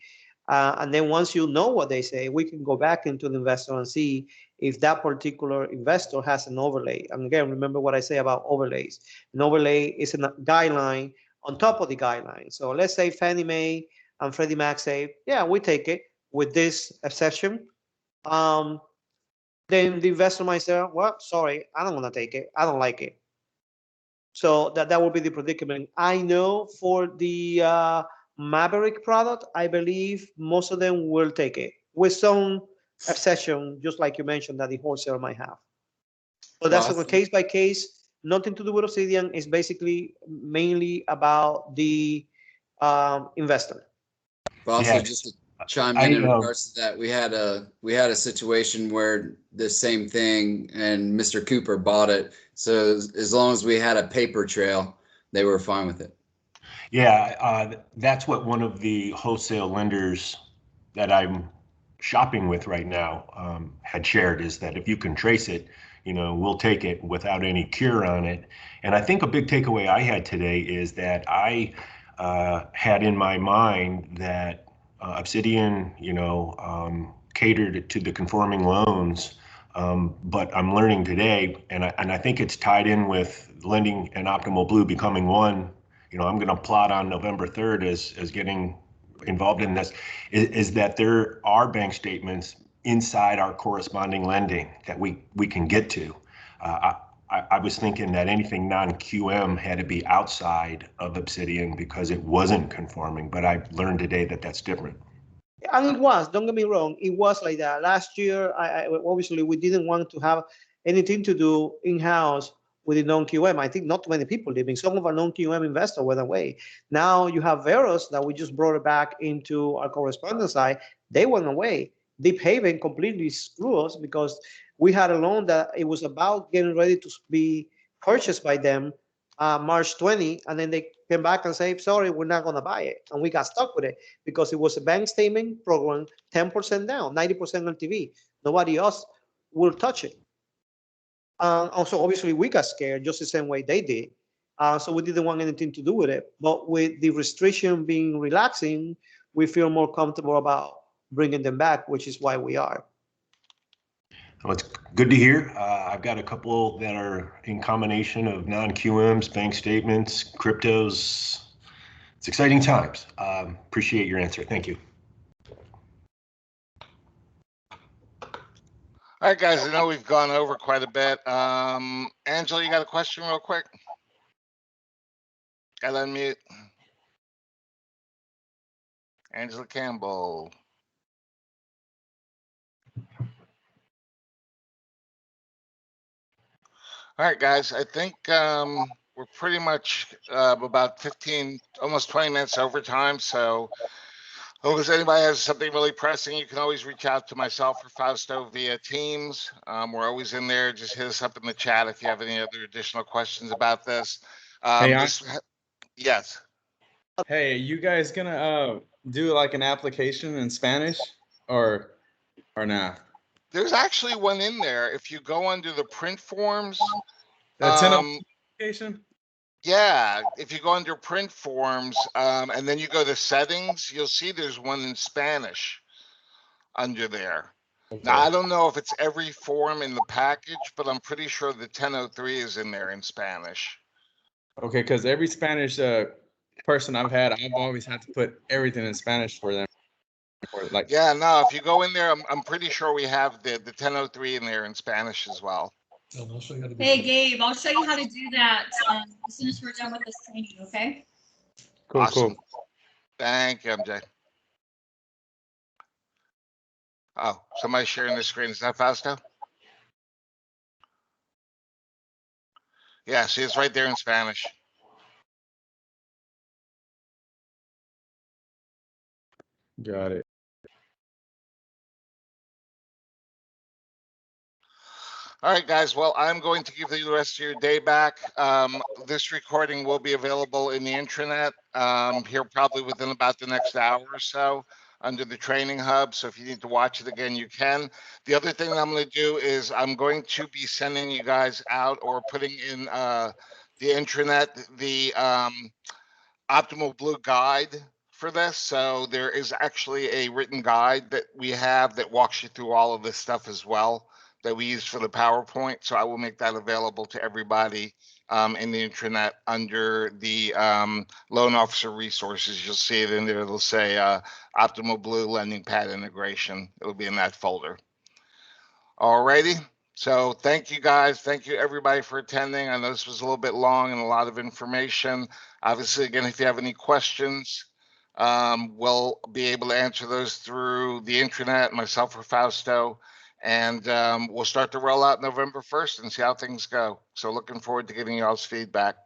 And then once you know what they say, we can go back into the investor and see if that particular investor has an overlay. And again, remember what I say about overlays. An overlay is a guideline on top of the guideline. So let's say Fannie Mae and Freddie Mac say, yeah, we take it with this exception. Then the investor might say, well, sorry, I don't want to take it. I don't like it. So that will be the predicament. I know for the Maverick product, I believe most of them will take it with some exception, just like you mentioned, that the wholesaler might have. But that's on a case by case, nothing to do with Obsidian. It's basically mainly about the investor. Also, just to chime in regards to that, we had a situation where the same thing, and Mr. Cooper bought it. So as long as we had a paper trail, they were fine with it. Yeah, that's what one of the wholesale lenders that I'm shopping with right now had shared, is that if you can trace it, we'll take it without any cure on it. And I think a big takeaway I had today is that I had in my mind that Obsidian, catered to the conforming loans. But I'm learning today, and I think it's tied in with Lending and Optimal Blue becoming one. I'm going to plot on November 3rd as getting involved in this, is that there are bank statements inside our corresponding lending that we can get to. I was thinking that anything non-QM had to be outside of Obsidian because it wasn't conforming, but I learned today that that's different. And it was, don't get me wrong, it was like that. Last year, obviously we didn't want to have anything to do in-house with the non-QM. I think not too many people leaving. Some of our non-QM investors went away. Now you have Veros that we just brought it back into our correspondent side. They went away. Deep Haven completely screwed us because we had a loan that it was about getting ready to be purchased by them March 20, and then they came back and say, sorry, we're not going to buy it. And we got stuck with it because it was a bank statement program, 10% down, 90% LTV. Nobody else will touch it. Also, obviously, we got scared just the same way they did. So we didn't want anything to do with it. But with the restriction being relaxing, we feel more comfortable about bringing them back, which is why we are. Well, it's good to hear. I've got a couple that are in combination of non-QMs, bank statements, cryptos. It's exciting times. Appreciate your answer. Thank you. All right, guys, I know we've gone over quite a bit. Angela, you got a question real quick? Gotta unmute. Angela Campbell. All right, guys, I think we're pretty much about 15, almost 20 minutes overtime. So if anybody has something really pressing, you can always reach out to myself or Fausto via Teams. We're always in there. Just hit us up in the chat if you have any other additional questions about this. Yes. Hey, you guys gonna do like an application in Spanish or not? There's actually one in there. If you go under the print forms, That's in an application? yeah, if you go under print forms, and then you go to settings, you'll see there's one in Spanish under there. Okay. Now, I don't know if it's every form in the package, but I'm pretty sure the 1003 is in there in Spanish. Okay, because every Spanish person I've had, I've always had to put everything in Spanish for them. Like, yeah, no, if you go in there, I'm pretty sure we have the 1003 in there in Spanish as well. Hey, Gabe, I'll show you how to do that as soon as we're done with this training, okay? Cool, Awesome. cool. Thank you, MJ. Oh, somebody's sharing the screen. Is that Fausto? Yeah, see, it's right there in Spanish. Got it. All right, guys. Well, I'm going to give you the rest of your day back. This recording will be available in the intranet here probably within about the next hour or so under the training hub. So if you need to watch it again, you can. The other thing that I'm going to do is I'm going to be sending you guys out or putting in the intranet the Optimal Blue guide for this. So there is actually a written guide that we have that walks you through all of this stuff as well that we use for the PowerPoint. So I will make that available to everybody in the intranet under the loan officer resources. You'll see it in there. It'll say Optimal Blue LendingPad integration. It'll be in that folder. All righty. So thank you guys. Thank you everybody for attending. I know this was a little bit long and a lot of information. Obviously, again, if you have any questions, we'll be able to answer those through the intranet, myself or Fausto. And we'll start to roll out November 1st and see how things go. So looking forward to getting y'all's feedback.